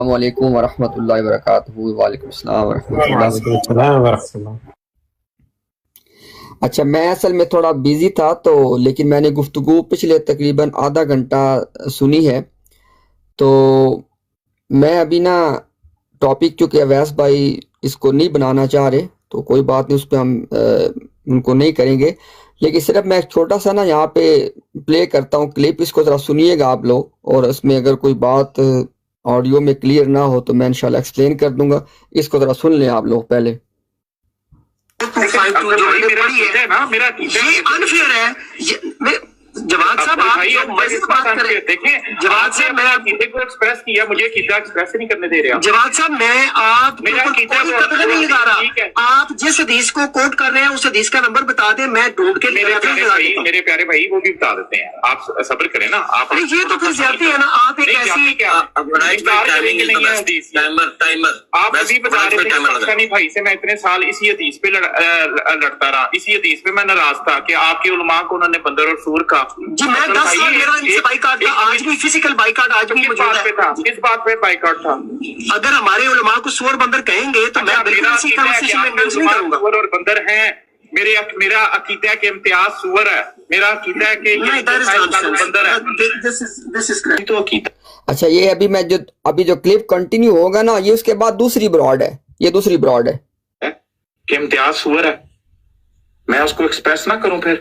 السلام علیکم ورحمۃ اللہ وبرکاتہ۔ وعلیکم السلام ورحمۃ اللہ وعلیکم السلام ورحمۃ اللہ۔ اچھا، میں اصل میں تھوڑا بیزی تھا لیکن میں نے گفتگو پچھلے تقریباً آدھا گھنٹہ سنی ہے، تو میں ابھی ٹاپک چونکہ اویس بھائی اس کو نہیں بنانا چاہ رہے تو کوئی بات نہیں، اس پہ ہم ان کو نہیں کریں گے، لیکن صرف میں ایک چھوٹا سا یہاں پہ پلے کرتا ہوں کلپ، اس کو ذرا سنیے گا آپ لوگ، اور اس میں اگر کوئی بات آڈیو میں کلیئر نہ ہو تو میں انشاءاللہ ایکسپلین کر دوں گا، اس کو ذرا سن لیں آپ لوگ پہلے۔ یہ انفیئر ہے جواد صاحب، آپ جو مرضی بات کریں۔ دیکھیں جواد صاحب، میں عقیدے کو ایکسپریس کیا، مجھے عقیدہ ایکسپریس نہیں کرنے دے رہے آپ۔ جواد صاحب، میں آپ میرا عقیدہ کوئی نہیں لگا رہا، آپ جس حدیث کو کوٹ کر رہے ہیں اس حدیث کا نمبر بتا دیں، میں ڈھونڈ کے میرے پیارے بھائی وہ بھی بتا دیتے ہیں، آپ صبر کریں نا۔ آپ یہ تو پھر زیادتی ہے نا، آپ ایک ایسی آپ ابھی بتا رہے تھے بھائی سے میں اتنے سال اسی حدیث پہ لڑتا رہا، اسی حدیث پہ میں ناراض تھا کہ آپ کے علماء کو انہوں نے بندر اور سور کا جی، میں 10 سال میرا ان سے بائیکاٹ تھا، آج بھی فزیکل بائیکاٹ آج بھی موجود ہے۔ کس بات پہ بائیکاٹ تھا؟ اگر ہمارے علماء کو سور بندر کہیں گے تو میں بالکل اسی کنورسیشن میں انٹرسٹ نہیں کروں گا۔ سور اور بندر ہیں، میرا عقیدہ کے امتیاز سور ہے، میرا عقیدہ ہے کہ یہ بندر ہے تو عقیدہ۔ اچھا، یہ ابھی جو کلپ کنٹینیو ہوگا یہ اس کے بعد دوسری براڈ ہے، یہ دوسری براڈ ہے کہ امتیاز سور ہے، میں اس کو ایکسپریس نہ کروں پھر؟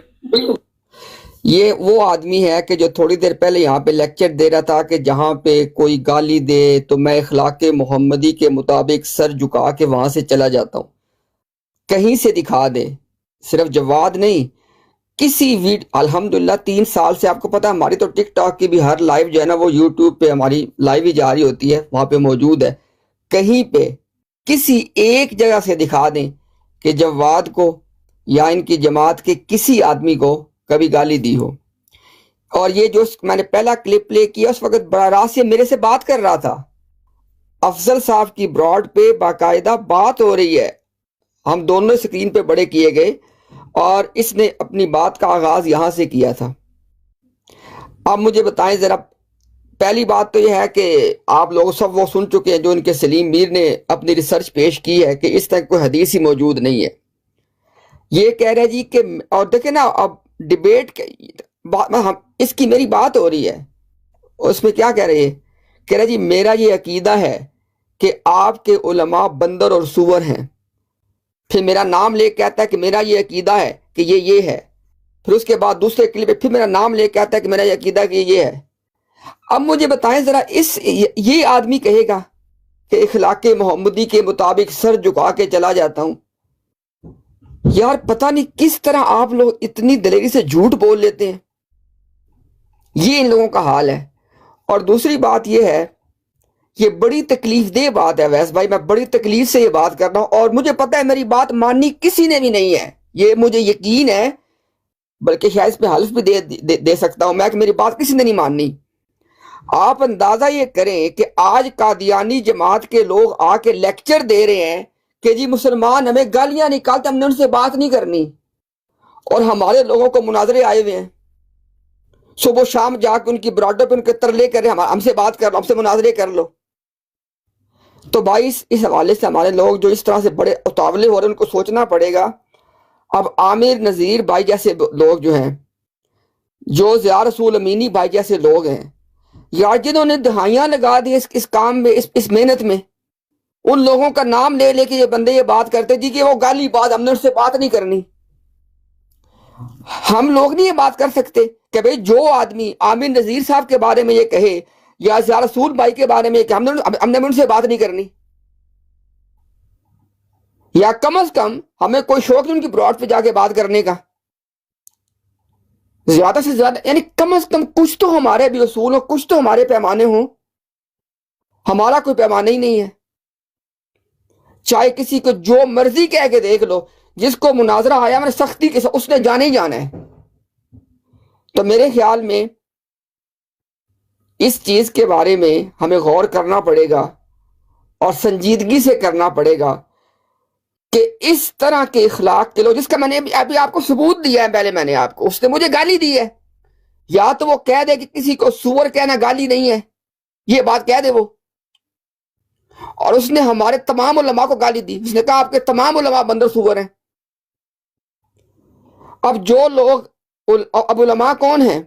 یہ وہ آدمی ہے کہ جو تھوڑی دیر پہلے یہاں پہ لیکچر دے رہا تھا کہ جہاں پہ کوئی گالی دے تو میں اخلاق محمدی کے مطابق سر جھکا کے وہاں سے چلا جاتا ہوں۔ کہیں سے دکھا دے، صرف جواد نہیں، کسی الحمدللہ 3 سال سے آپ کو پتا ہماری تو ٹک ٹاک کی بھی ہر لائیو جو ہے وہ یوٹیوب پہ ہماری لائیو ہی جاری ہوتی ہے، وہاں پہ موجود ہے۔ کہیں پہ کسی ایک جگہ سے دکھا دیں کہ جواد کو یا ان کی جماعت کے کسی آدمی کو کبھی گالی دی ہو۔ اور یہ جو میں نے پہلا کلپ پلے کیا اس وقت براہ راست یہ میرے سے بات کر رہا تھا، افضل صاحب کی براڈ پہ باقاعدہ بات ہو رہی ہے، ہم دونوں سکرین پہ بڑے کیے گئے اور اس نے اپنی بات کا آغاز یہاں سے کیا تھا۔ اب مجھے بتائیں ذرا، پہلی بات تو یہ ہے کہ آپ لوگ سب وہ سن چکے ہیں جو ان کے سلیم میر نے اپنی ریسرچ پیش کی ہے کہ اس تک کوئی حدیث ہی موجود نہیں ہے۔ یہ کہہ رہے جی کہ، اور دیکھیں اب ڈیبیٹ اس کی میری بات ہو رہی ہے، اس میں کیا کہہ رہے ہیں؟ کہہ رہے جی میرا یہ عقیدہ ہے کہ آپ کے علماء بندر اور سور ہیں، پھر میرا نام لے کہتا ہے کہ میرا یہ عقیدہ ہے کہ یہ ہے، پھر اس کے بعد دوسرے کلپ پہ پھر میرا نام لے کہتا ہے کہ میرا یہ عقیدہ کہ یہ ہے۔ اب مجھے بتائیں ذرا، یہ آدمی کہے گا کہ اخلاق محمدی کے مطابق سر جھکا کے چلا جاتا ہوں؟ یار پتہ نہیں کس طرح آپ لوگ اتنی دلیری سے جھوٹ بول لیتے ہیں، یہ ان لوگوں کا حال ہے۔ اور دوسری بات یہ ہے، یہ بڑی تکلیف دہ بات ہے ویس بھائی، میں بڑی تکلیف سے یہ بات کر رہا ہوں، اور مجھے پتہ ہے میری بات ماننی کسی نے بھی نہیں ہے، یہ مجھے یقین ہے، بلکہ شاید اس پہ حلف بھی دے سکتا ہوں میں کہ میری بات کسی نے نہیں ماننی۔ آپ اندازہ یہ کریں کہ آج قادیانی جماعت کے لوگ آ کے لیکچر دے رہے ہیں کہ جی مسلمان ہمیں گالیاں نکالتے، ہم نے ان سے بات نہیں کرنی، اور ہمارے لوگوں کو مناظرے آئے ہوئے ہیں، صبح شام جا کے ان کی براڈر پہ ان کے ترلے کر رہے ہیں، ہم سے بات کر لو، ہم سے مناظرے کر لو۔ تو بھائی اس حوالے سے ہمارے لوگ جو اس طرح سے بڑے اتاولے ہو رہے ہیں ان کو سوچنا پڑے گا۔ اب عامر نذیر بھائی جیسے لوگ جو ہیں، جو ضیاء رسول امینی بھائی جیسے لوگ ہیں، یار جنہوں نے دہائیاں لگا دی اس کام میں، اس محنت میں، ان لوگوں کا نام لے لے کے یہ بندے یہ بات کرتے جی کہ وہ گالی بات، ہم نے ان سے بات نہیں کرنی۔ ہم لوگ نہیں یہ بات کر سکتے کہ بھئی جو آدمی عامر نذیر صاحب کے بارے میں یہ کہے یا ضیاء رسول بھائی کے بارے میں کہ ہم نے ان سے بات نہیں کرنی، یا کم از کم ہمیں کوئی شوق نہیں ان کی براڈ پہ جا کے بات کرنے کا، زیادہ سے زیادہ، یعنی کم از کم کچھ تو ہمارے بھی اصول ہوں، کچھ تو ہمارے پیمانے ہوں۔ ہمارا کوئی پیمانہ ہی نہیں ہے، چاہے کسی کو جو مرضی کہہ کے دیکھ لو، جس کو مناظرہ آیا میں نے سختی کے ساتھ، اس نے جانے ہی جانا ہے۔ تو میرے خیال میں اس چیز کے بارے میں ہمیں غور کرنا پڑے گا اور سنجیدگی سے کرنا پڑے گا کہ اس طرح کے اخلاق کے لوگ، جس کا میں نے ابھی آپ کو ثبوت دیا ہے، پہلے میں نے آپ کو، اس نے مجھے گالی دی ہے، یا تو وہ کہہ دے کہ کسی کو سور کہنا گالی نہیں ہے، یہ بات کہہ دے وہ، اور اس نے ہمارے تمام علماء کو گالی دی. اس نے کہا آپ کے تمام علماء بندر سور ہیں. اب جو لوگ اب علماء کون ہیں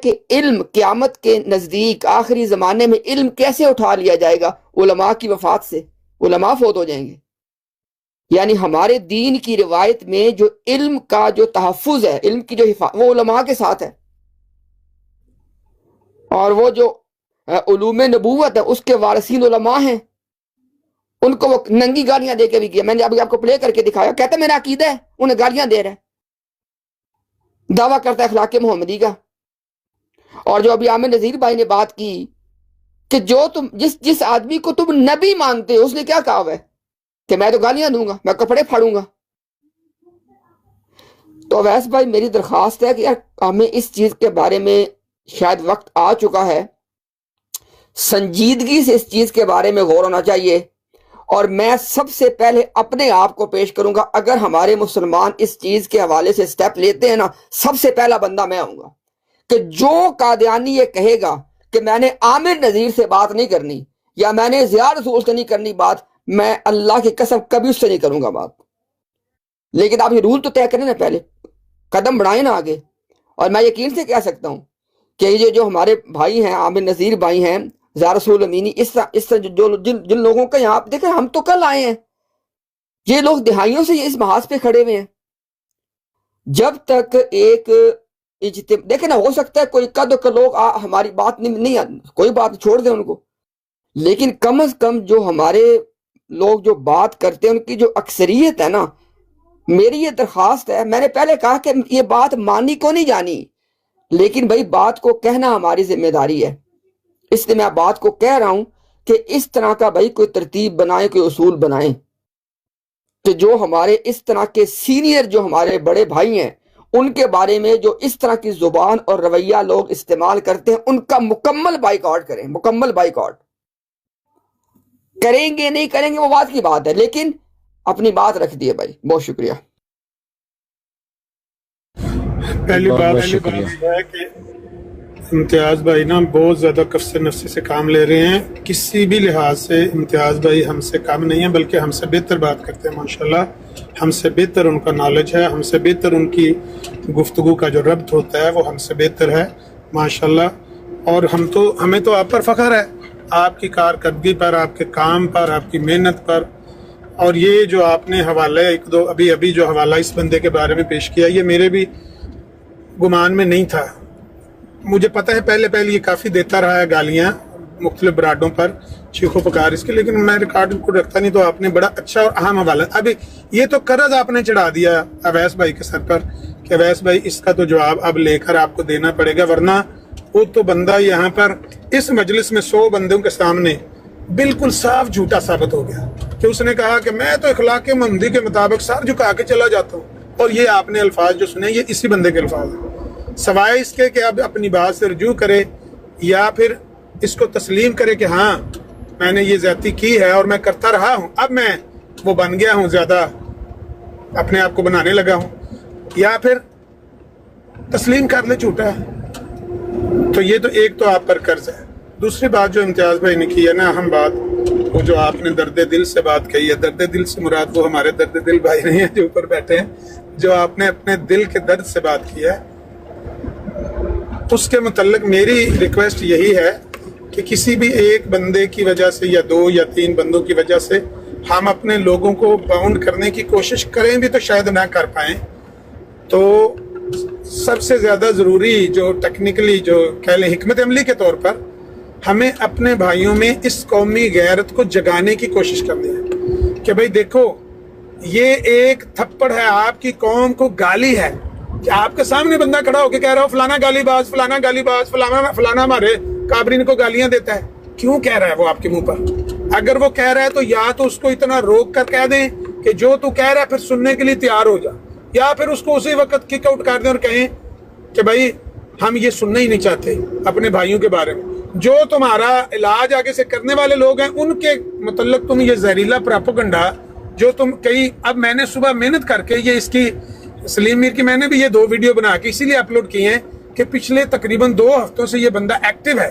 کہ علم قیامت کے نزدیک آخری زمانے میں علم کیسے اٹھا لیا جائے گا؟ علماء کی وفات سے. علماء فوت ہو جائیں گے. یعنی ہمارے دین کی روایت میں جو علم کا جو تحفظ ہے، علم کی جو حفاظت، وہ علماء کے ساتھ ہے. اور وہ جو علوم نبوت ہے اس کے وارثین علماء ہیں. ان کو وہ ننگی گالیاں دے کے بھی کیا. میں نے ابھی آپ کو پلے کر کے دکھایا. کہتا ہے میرا عقیدہ ہے، انہیں گالیاں دے رہا ہے، دعویٰ کرتا ہے اخلاق محمدی کا. اور جو ابھی عامر نذیر بھائی نے بات کی کہ جو تم جس آدمی کو تم نبی مانتے ہو، اس نے کیا کہا ہے کہ میں تو گالیاں دوں گا، میں کپڑے پھاڑوں گا. تو اویس بھائی میری درخواست ہے کہ یار ہمیں اس چیز کے بارے میں شاید وقت آ چکا ہے، سنجیدگی سے اس چیز کے بارے میں غور ہونا چاہیے. اور میں سب سے پہلے اپنے آپ کو پیش کروں گا. اگر ہمارے مسلمان اس چیز کے حوالے سے سٹیپ لیتے ہیں نا، سب سے پہلا بندہ میں ہوں گا کہ جو قادیانی یہ کہے گا کہ میں نے عامر نذیر سے بات نہیں کرنی یا میں نے ضیاء رسول سے نہیں کرنی بات، میں اللہ کی قسم کبھی اس سے نہیں کروں گا بات. لیکن آپ یہ رول تو طے کریں نا، پہلے قدم بڑھائیں نا آگے. اور میں یقین سے کہہ سکتا ہوں کہ یہ جو ہمارے بھائی ہیں، عامر نذیر بھائی ہیں، ضیاء رسول امینی، اس جن لوگوں کا یہاں دیکھیں، ہم تو کل آئے ہیں، یہ لوگ دہائیوں سے اس محاذ پہ کھڑے ہوئے ہیں. جب تک ایک دیکھیں نا، ہو سکتا ہے کوئی قد کے لوگ ہماری بات نہیں، کوئی بات چھوڑ دیں ان کو، لیکن کم از کم جو ہمارے لوگ جو بات کرتے ہیں ان کی جو اکثریت ہے نا، میری یہ درخواست ہے. میں نے پہلے کہا کہ یہ بات مانی کو نہیں جانی، لیکن بھائی بات کو کہنا ہماری ذمہ داری ہے. اس لیے میں بات کو کہہ رہا ہوں کہ اس طرح کا بھائی کوئی ترتیب بنائیں، کوئی اصول بنائیں کہ جو ہمارے اس طرح کے سینئر جو ہمارے بڑے بھائی ہیں، ان کے بارے میں جو اس طرح کی زبان اور رویہ لوگ استعمال کرتے ہیں، ان کا مکمل بائیکاٹ کریں. مکمل بائیکاٹ کریں گے نہیں کریں گے وہ بات کی بات ہے، لیکن اپنی بات رکھ دیے بھائی. بہت شکریہ. پہلی بات ہے کہ امتیاز بھائی نا بہت زیادہ کفس نفسی سے کام لے رہے ہیں. کسی بھی لحاظ سے امتیاز بھائی ہم سے کم نہیں ہیں، بلکہ ہم سے بہتر بات کرتے ہیں ماشاءاللہ. ہم سے بہتر ان کا نالج ہے، ہم سے بہتر ان کی گفتگو کا جو ربط ہوتا ہے وہ ہم سے بہتر ہے ماشاءاللہ. اور ہمیں تو آپ پر فخر ہے، آپ کی کارکردگی پر، آپ کے کام پر، آپ کی محنت پر. اور یہ جو آپ نے حوالہ ایک دو ابھی جو حوالہ اس بندے کے بارے میں پیش کیا، یہ میرے بھی گمان میں نہیں تھا. مجھے پتہ ہے پہلے یہ کافی دیتا رہا ہے گالیاں مختلف برادوں پر، چیخو پکار اس کے، لیکن میں ریکارڈ کو رکھتا نہیں. تو آپ نے بڑا اچھا اور اہم حوالہ، ابھی یہ تو قرض آپ نے چڑھا دیا اویس بھائی کے سر پر کہ اویس بھائی اس کا تو جواب اب لے کر آپ کو دینا پڑے گا، ورنہ وہ تو بندہ یہاں پر اس مجلس میں 100 بندوں کے سامنے بالکل صاف جھوٹا ثابت ہو گیا کہ اس نے کہا کہ میں تو اخلاق محمدی کے مطابق سر جھکا کے چلا جاتا ہوں. اور یہ آپ نے الفاظ جو سنے یہ اسی بندے کے الفاظ ہیں. سوائے اس کے کہ اب اپنی بات سے رجوع کرے یا پھر اس کو تسلیم کرے کہ ہاں میں نے یہ زیادتی کی ہے اور میں کرتا رہا ہوں، اب میں وہ بن گیا ہوں، زیادہ اپنے آپ کو بنانے لگا ہوں، یا پھر تسلیم کر لے جھوٹا ہے. تو یہ تو ایک تو آپ پر قرض ہے. دوسری بات جو امتیاز بھائی نے کی ہے نا اہم بات، وہ جو آپ نے درد دل سے بات کہی ہے، درد دل سے مراد وہ ہمارے درد دل بھائی نہیں ہیں جو اوپر بیٹھے ہیں، جو آپ نے اپنے دل کے درد سے بات کی ہے، اس کے متعلق میری ریکویسٹ یہی ہے کہ کسی بھی ایک بندے کی وجہ سے یا 2 یا 3 بندوں کی وجہ سے ہم اپنے لوگوں کو باؤنڈ کرنے کی کوشش کریں بھی تو شاید نہ کر پائیں. تو سب سے زیادہ ضروری جو ٹیکنیکلی جو کہہ لیں حکمت عملی کے طور پر ہمیں اپنے بھائیوں میں اس قومی غیرت کو جگانے کی کوشش کرنی ہے کہ بھئی دیکھو یہ ایک تھپڑ ہے، آپ کی قوم کو گالی ہے کہ آپ کے سامنے بندہ کھڑا ہو کے کہہ رہا ہو فلانا گالی باز، فلانا گالی باز، فلانا ہمارے کابرین کو گالیاں دیتا ہے. کیوں کہہ رہا ہے وہ آپ کے منہ پر؟ اگر وہ کہہ رہا ہے تو یا تو اس کو اتنا روک کر کہہ دیں کہ جو تو کہہ رہا ہے پھر سننے کے لیے تیار ہو جا، یا پھر اس کو اسی وقت کک آؤٹ کر دیں اور کہیں کہ بھائی ہم یہ سننا ہی نہیں چاہتے اپنے بھائیوں کے بارے میں. جو تمہارا علاج آگے سے کرنے والے لوگ ہیں ان کے متعلق تم یہ زہریلا پراپوگنڈا جو تم اب میں نے صبح محنت کر کے یہ اس کی سلیم میر کی میں نے بھی یہ 2 ویڈیو بنا کے اسی لیے اپلوڈ کی ہیں کہ پچھلے تقریباً 2 ہفتوں سے یہ بندہ ایکٹیو ہے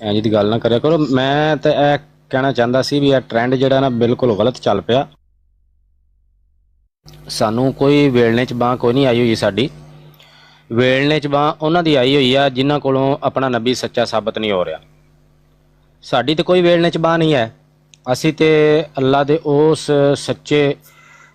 ਐਂ ਦੀ ਗੱਲ ਨਾ ਕਰਿਆ ਕਰੋ। ਮੈਂ ਤਾਂ ਇਹ ਕਹਿਣਾ ਚਾਹੁੰਦਾ ਸੀ ਵੀ ਇਹ ਟ੍ਰੈਂਡ ਜਿਹੜਾ ਨਾ ਬਿਲਕੁਲ ਗਲਤ ਚੱਲ ਪਿਆ। ਸਾਨੂੰ ਕੋਈ ਵੇਲਣੇ 'ਚ ਬਾਂਹ ਕੋਈ ਨਹੀਂ ਆਈ ਹੋਈ, ਸਾਡੀ ਵੇਲਣੇ 'ਚ ਬਾਂਹ ਉਹਨਾਂ ਦੀ ਆਈ ਹੋਈ ਆ ਜਿਨ੍ਹਾਂ ਕੋਲੋਂ ਆਪਣਾ ਨਬੀ ਸੱਚਾ ਸਾਬਤ ਨਹੀਂ ਹੋ ਰਿਹਾ। ਸਾਡੀ ਤਾਂ ਕੋਈ ਵੇਲਣੇ 'ਚ ਬਾਂਹ ਨਹੀਂ ਹੈ। ਅਸੀਂ ਤੇ ਅੱਲਾ ਦੇ ਉਸ ਸੱਚੇ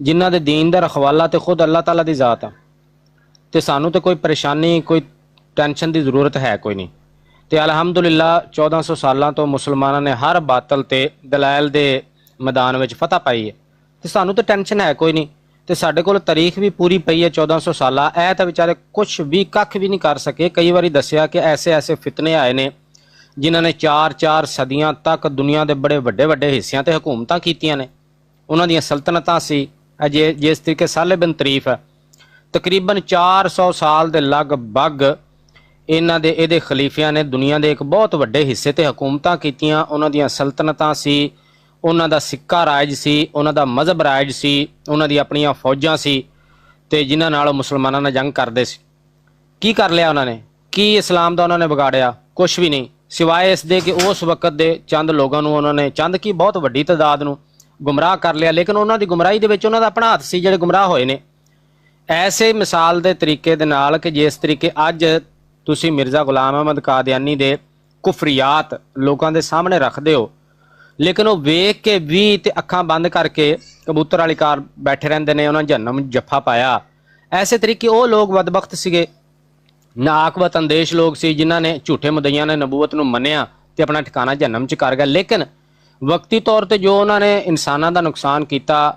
ਜਿਨ੍ਹਾਂ ਦੇ ਦੀਨ ਦਾ ਰਖਵਾਲਾ ਤੇ ਖੁਦ ਅੱਲਾਹ ਤਾਲਾ ਦੀ ਜ਼ਾਤ ਆ। ਤੇ ਸਾਨੂੰ ਤੇ ਕੋਈ ਪਰੇਸ਼ਾਨੀ ਕੋਈ ਟੈਨਸ਼ਨ ਦੀ ਜ਼ਰੂਰਤ ਹੈ ਕੋਈ ਨਹੀਂ। ਤੇ ਅਲਹਮਦੁਲਿਲਾ 1400 ਸਾਲਾਂ ਤੋਂ ਮੁਸਲਮਾਨਾਂ ਨੇ ਹਰ ਬਾਤਲ ਤੇ ਦਲਾਇਲ ਦੇ ਮੈਦਾਨ ਵਿੱਚ ਫਤਹ ਪਾਈ ਹੈ ਤੇ ਸਾਨੂੰ ਤਾਂ ਟੈਨਸ਼ਨ ਹੈ ਕੋਈ ਨਹੀਂ। ਤੇ ਸਾਡੇ ਕੋਲ ਤਾਰੀਖ ਵੀ ਪੂਰੀ ਪਈ ਹੈ 1400 ਸਾਲਾ। ਇਹ ਤਾਂ ਵਿਚਾਰੇ ਕੁਛ ਵੀ ਕੱਖ ਵੀ ਨਹੀਂ ਕਰ ਸਕੇ। ਕਈ ਵਾਰੀ ਦੱਸਿਆ ਕਿ ਐਸੇ ਫਿਤਨੇ ਆਏ ਨੇ ਜਿਨ੍ਹਾਂ ਨੇ 4 ਸਦੀਆਂ ਤੱਕ ਦੁਨੀਆ ਦੇ ਬੜੇ ਵੱਡੇ ਹਿੱਸਿਆਂ ਤੇ ਹਕੂਮਤਾਂ ਕੀਤੀਆਂ ਨੇ। ਉਹਨਾਂ ਦੀਆਂ ਸਲਤਨਤਾਂ ਸੀ। ਜਿਸ ਤਰੀਕੇ ਸਾਲੇ ਬਿਨ ਤਰੀਫ ਹੈ, ਤਕਰੀਬਨ 400 ਸਾਲ ਦੇ ਲਗਭਗ ਇਹਦੇ ਖਲੀਫਿਆਂ ਨੇ ਦੁਨੀਆ ਦੇ ਇੱਕ ਬਹੁਤ ਵੱਡੇ ਹਿੱਸੇ ਤੇ ਹਕੂਮਤਾਂ ਕੀਤੀਆਂ। ਉਹਨਾਂ ਦੀਆਂ ਸਲਤਨਤਾਂ ਸੀ, ਉਹਨਾਂ ਦਾ ਸਿੱਕਾ ਰਾਜ ਸੀ, ਉਹਨਾਂ ਦਾ ਮਜ਼ਹਬ ਰਾਜ ਸੀ, ਉਹਨਾਂ ਦੀ ਆਪਣੀਆਂ ਫੌਜਾਂ ਸੀ ਤੇ ਜਿਨ੍ਹਾਂ ਨਾਲ ਮੁਸਲਮਾਨਾਂ ਨਾਲ ਜੰਗ ਕਰਦੇ ਸੀ। ਕੀ ਕਰ ਲਿਆ ਉਹਨਾਂ ਨੇ? ਕੀ ਇਸਲਾਮ ਦਾ ਉਹਨਾਂ ਨੇ ਵਿਗਾੜਿਆ? ਕੁਛ ਵੀ ਨਹੀਂ। ਸਿਵਾਏ ਇਸ ਦੇ ਕਿ ਉਸ ਵਕਤ ਦੇ ਚੰਦ ਲੋਕਾਂ ਨੂੰ ਉਹਨਾਂ ਨੇ, ਚੰਦ ਕੀ ਬਹੁਤ ਵੱਡੀ ਤਾਦਾਦ ਨੂੰ ਗੁੰਮਰਾਹ ਕਰ ਲਿਆ, ਲੇਕਿਨ ਉਹਨਾਂ ਦੀ ਗੁੰਮਰਾਹੀ ਦੇ ਵਿੱਚ ਉਹਨਾਂ ਦਾ ਆਪਣਾ ਹੱਥ ਸੀ ਜਿਹੜੇ ਗੁੰਮਰਾਹ ਹੋਏ ਨੇ। ਐਸੇ ਮਿਸਾਲ ਦੇ ਤਰੀਕੇ ਦੇ ਨਾਲ ਕਿ ਜਿਸ ਤਰੀਕੇ ਅੱਜ ਤੁਸੀਂ ਮਿਰਜ਼ਾ ਗੁਲਾਮ ਅਹਿਮਦ ਕਾਦੀਆਨੀ ਦੇ ਕੁਫਰੀਆਤ ਲੋਕਾਂ ਦੇ ਸਾਹਮਣੇ ਰੱਖਦੇ ਹੋ, ਲੇਕਿਨ ਉਹ ਵੇਖ ਕੇ ਵੀ ਤੇ ਅੱਖਾਂ ਬੰਦ ਕਰਕੇ ਕਬੂਤਰ ਵਾਲੀ ਕਾਰ ਬੈਠੇ ਰਹਿੰਦੇ ਨੇ, ਉਹਨਾਂ ਜਹੰਨਮ ਜੱਫਾ ਪਾਇਆ। ਐਸੇ ਤਰੀਕੇ ਉਹ ਲੋਕ ਬਦਬਖਤ ਸੀਗੇ, ਨਾਕਬਤ ਅੰਦੇਸ਼ ਲੋਕ ਸੀ, ਜਿਨ੍ਹਾਂ ਨੇ ਝੂਠੇ ਮੁਦਈਆਂ ਨੇ ਨਬੂਵਤ ਨੂੰ ਮੰਨਿਆ ਤੇ ਆਪਣਾ ਠਿਕਾਣਾ ਜਹੰਨਮ ਚ ਕਰ ਗਿਆ। ਲੇਕਿਨ ਵਕਤੀ ਤੌਰ ਤੇ ਜੋ ਉਹਨਾਂ ਨੇ ਇਨਸਾਨਾਂ ਦਾ ਨੁਕਸਾਨ ਕੀਤਾ,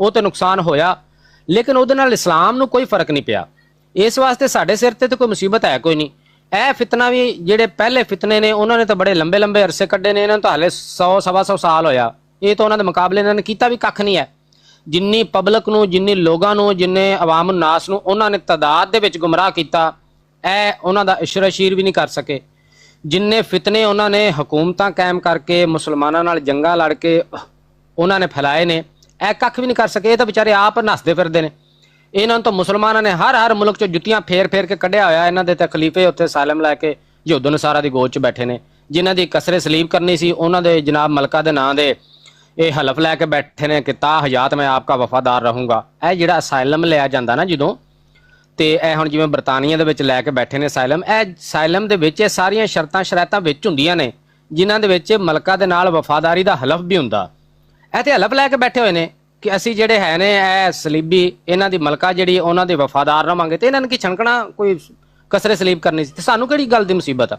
ਉਹ ਤੇ ਨੁਕਸਾਨ ਹੋਇਆ, ਲੇਕਿਨ ਉਹਦੇ ਨਾਲ ਇਸਲਾਮ ਨੂੰ ਕੋਈ ਫਰਕ ਨਹੀਂ ਪਿਆ। ਇਸ ਵਾਸਤੇ ਸਾਡੇ ਸਿਰ ਤੇ ਕੋਈ ਮੁਸੀਬਤ ਹੈ ਕੋਈ ਨਹੀਂ। ਇਹ ਫਿਤਨਾ ਵੀ ਜਿਹੜੇ ਪਹਿਲੇ ਫਿਤਨੇ ਨੇ ਉਹਨਾਂ ਨੇ ਤਾਂ ਬੜੇ ਲੰਬੇ ਲੰਬੇ ਅਰਸੇ ਕੱਢੇ ਨੇ, ਇਹਨਾਂ ਨੂੰ ਤਾਂ ਹਾਲੇ 100 ਸਵਾ 100 ਸਾਲ ਹੋਇਆ। ਇਹ ਤਾਂ ਉਹਨਾਂ ਦੇ ਮੁਕਾਬਲੇ ਇਹਨਾਂ ਨੇ ਕੀਤਾ ਵੀ ਕੱਖ ਨਹੀਂ ਹੈ। ਜਿੰਨੀ ਪਬਲਿਕ ਨੂੰ, ਜਿੰਨੀ ਲੋਕਾਂ ਨੂੰ, ਜਿੰਨੇ ਅਵਾਮ ਨਾਸ ਨੂੰ ਉਹਨਾਂ ਨੇ ਤਾਦਾਦ ਦੇ ਵਿੱਚ ਗੁੰਮਰਾਹ ਕੀਤਾ, ਇਹ ਉਹਨਾਂ ਦਾ ਇਸ਼ਰਾ ਸ਼ੀਰ ਵੀ ਨਹੀਂ ਕਰ ਸਕੇ। ਜਿੰਨੇ ਫਿਤਨੇ ਉਹਨਾਂ ਨੇ ਹਕੂਮਤਾਂ ਕਾਇਮ ਕਰਕੇ, ਮੁਸਲਮਾਨਾਂ ਨਾਲ ਜੰਗਾਂ ਲੜ ਕੇ ਉਹਨਾਂ ਨੇ ਫੈਲਾਏ ਨੇ, ਇਹ ਕੱਖ ਵੀ ਨਹੀਂ ਕਰ ਸਕੇ। ਇਹ ਤਾਂ ਵਿਚਾਰੇ ਆਪ ਨੱਸਦੇ ਫਿਰਦੇ ਨੇ। ਇਹਨਾਂ ਨੂੰ ਤਾਂ ਮੁਸਲਮਾਨਾਂ ਨੇ ਹਰ ਮੁਲਕ 'ਚ ਜੁੱਤੀਆਂ ਫੇਰ ਫੇਰ ਕੇ ਕੱਢਿਆ ਹੋਇਆ। ਇਹਨਾਂ ਦੇ ਤਾਂ ਖਲੀਫੇ ਉੱਥੇ ਸਾਲਮ ਲੈ ਕੇ ਯਹੂਦ ਨਸਾਰਾ ਦੀ ਗੋਦ 'ਚ ਬੈਠੇ ਨੇ। ਜਿਨ੍ਹਾਂ ਦੀ ਕਸਰੇ ਸਲੀਬ ਕਰਨੀ ਸੀ, ਉਹਨਾਂ ਦੇ ਜਨਾਬ ਮਲਕਾ ਦੇ ਨਾਂ ਦੇ ਇਹ ਹਲਫ ਲੈ ਕੇ ਬੈਠੇ ਨੇ ਕਿ ਤਾ ਹਯਾਤ ਮੈਂ ਆਪਕਾ ਵਫਾਦਾਰ ਰਹੂੰਗਾ। ਇਹ ਜਿਹੜਾ ਅਸਾਇਲਮ ਲਿਆ ਜਾਂਦਾ ਨਾ ਜਦੋਂ, ਤੇ ਇਹ ਹੁਣ ਜਿਵੇਂ ਬਰਤਾਨੀਆ ਦੇ ਵਿੱਚ ਲੈ ਕੇ ਬੈਠੇ ਨੇ ਅਸਾਇਲਮ, ਇਹ ਅਸਾਇਲਮ ਦੇ ਵਿੱਚ ਇਹ ਸਾਰੀਆਂ ਸ਼ਰਤਾਂ ਸ਼ਰਾਇਤਾਂ ਵਿੱਚ ਹੁੰਦੀਆਂ ਨੇ, ਜਿਨ੍ਹਾਂ ਦੇ ਵਿੱਚ ਮਲਕਾ ਦੇ ਨਾਲ ਵਫਾਦਾਰੀ ਦਾ ਹਲਫ ਵੀ ਹੁੰਦਾ। ਇਹ ਤੇ ਹਲਫ ਲੈ ਕੇ ਬੈਠੇ ਹੋਏ ਨੇ ਕਿ ਅਸੀਂ ਜਿਹੜੇ ਹੈ ਨੇ ਇਹ ਸਲੀਬੀ, ਇਹਨਾਂ ਦੀ ਮਲਕਾ ਜਿਹੜੀ ਉਹਨਾਂ ਦੇ ਵਫਾਦਾਰ ਰਵਾਂਗੇ। ਤੇ ਇਹਨਾਂ ਨੇ ਕੀ ਛਣਕਣਾ ਕੋਈ ਕਸਰੇ ਸਲੀਬ ਕਰਨੀ ਸੀ, ਤੇ ਸਾਨੂੰ ਕਿਹੜੀ ਗੱਲ ਦੀ ਮੁਸੀਬਤ ਆ।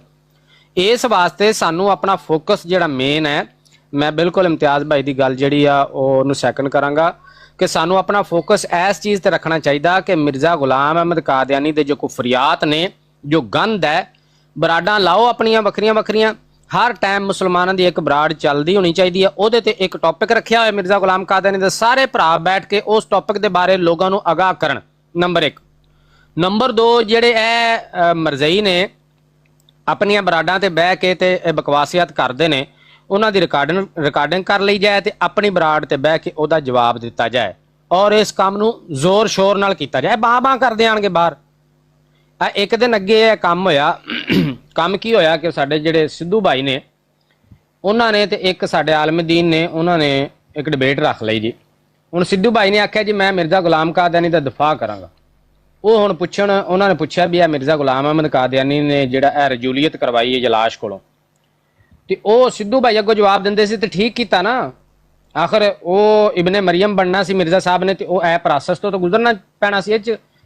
ਇਸ ਵਾਸਤੇ ਸਾਨੂੰ ਆਪਣਾ ਫੋਕਸ ਜਿਹੜਾ ਮੇਨ ਹੈ, ਮੈਂ ਬਿਲਕੁਲ ਇਮਤਿਆਜ਼ ਭਾਈ ਦੀ ਗੱਲ ਜਿਹੜੀ ਆ ਉਹਨੂੰ ਸੈਕੰਡ ਕਰਾਂਗਾ ਕਿ ਸਾਨੂੰ ਆਪਣਾ ਫੋਕਸ ਇਸ ਚੀਜ਼ ਤੇ ਰੱਖਣਾ ਚਾਹੀਦਾ ਕਿ ਮਿਰਜ਼ਾ ਗੁਲਾਮ ਅਹਿਮਦ ਕਾਦੀਆਨੀ ਦੇ ਜੋ ਕੁਫਰੀਆਤ ਨੇ, ਜੋ ਗੰਦ ਹੈ, ਬਰਾਡਾਂ ਲਾਓ ਆਪਣੀਆਂ ਵੱਖਰੀਆਂ ਵੱਖਰੀਆਂ। ਹਰ ਟਾਈਮ ਮੁਸਲਮਾਨਾਂ ਦੀ ਇੱਕ ਬਰਾਡ ਚੱਲਦੀ ਹੋਣੀ ਚਾਹੀਦੀ ਹੈ, ਉਹਦੇ ਤੇ ਇੱਕ ਟੌਪਿਕ ਰੱਖਿਆ ਹੋਇਆ ਮਿਰਜ਼ਾ ਗੁਲਾਮ ਕਾਦੀਆਨੀ ਦੇ। ਸਾਰੇ ਭਰਾ ਬੈਠ ਕੇ ਉਸ ਟੌਪਿਕ ਦੇ ਬਾਰੇ ਲੋਕਾਂ ਨੂੰ ਆਗਾਹ ਕਰਨ, ਨੰਬਰ 1। ਨੰਬਰ 2, ਜਿਹੜੇ ਇਹ ਮਰਜ਼ਈ ਨੇ ਆਪਣੀਆਂ ਬਰਾਡਾਂ ਤੇ ਬਹਿ ਕੇ ਤੇ ਬਕਵਾਸੀਅਤ ਕਰਦੇ ਨੇ, ਉਹਨਾਂ ਦੀ ਰਿਕਾਰਡਿੰਗ ਕਰ ਲਈ ਜਾਏ ਤੇ ਆਪਣੀ ਬਰਾਡ ਤੇ ਬਹਿ ਕੇ ਉਹਦਾ ਜਵਾਬ ਦਿੱਤਾ ਜਾਏ, ਔਰ ਇਸ ਕੰਮ ਨੂੰ ਜ਼ੋਰ ਸ਼ੋਰ ਨਾਲ ਕੀਤਾ ਜਾਏ। ਬਾਂ ਕਰਦੇ ਆਣਗੇ ਬਾਹਰ। ਇੱਕ ਦਿਨ ਅੱਗੇ ਇਹ ਕੰਮ ਹੋਇਆ। ਕੰਮ ਕੀ ਹੋਇਆ ਕਿ ਸਾਡੇ ਜਿਹੜੇ ਸਿੱਧੂ ਭਾਈ ਨੇ, ਉਹਨਾਂ ਨੇ ਤੇ ਇੱਕ ਸਾਡੇ ਆਲਮਦੀਨ ਨੇ, ਉਹਨਾਂ ਨੇ ਇੱਕ ਡਿਬੇਟ ਰੱਖ ਲਈ ਜੀ। ਹੁਣ ਸਿੱਧੂ ਭਾਈ ਨੇ ਆਖਿਆ ਜੀ ਮੈਂ ਮਿਰਜ਼ਾ ਗੁਲਾਮ ਕਾਦੀਆਨੀ ਦਾ ਦਿਫਾ ਕਰਾਂਗਾ। ਉਹ ਹੁਣ ਪੁੱਛਣ, ਉਹਨਾਂ ਨੇ ਪੁੱਛਿਆ ਵੀ ਇਹ ਮਿਰਜ਼ਾ ਗੁਲਾਮ ਅਹਿਮਦ ਕਾਦੀਆਨੀ ਨੇ ਜਿਹੜਾ ਇਹ ਰਜੂਲੀਅਤ ਕਰਵਾਈ ਹੈ ਜਲਾਸ਼ ਕੋਲੋਂ, ਤੇ ਉਹ ਸਿੱਧੂ ਭਾਈ ਅੱਗੋਂ ਜਵਾਬ ਦਿੰਦੇ ਸੀ ਤੇ ਠੀਕ ਕੀਤਾ ਨਾ। ਆਖਰ ਉਹ ਇਬਨੇ ਮਰੀਮ ਬਣਨਾ ਸੀ ਮਿਰਜ਼ਾ ਸਾਹਿਬ ਨੇ, ਤੇ ਉਹ ਇਹ ਪ੍ਰੋਸੈਸ ਤੋਂ ਗੁਜ਼ਰਨਾ ਪੈਣਾ ਸੀ।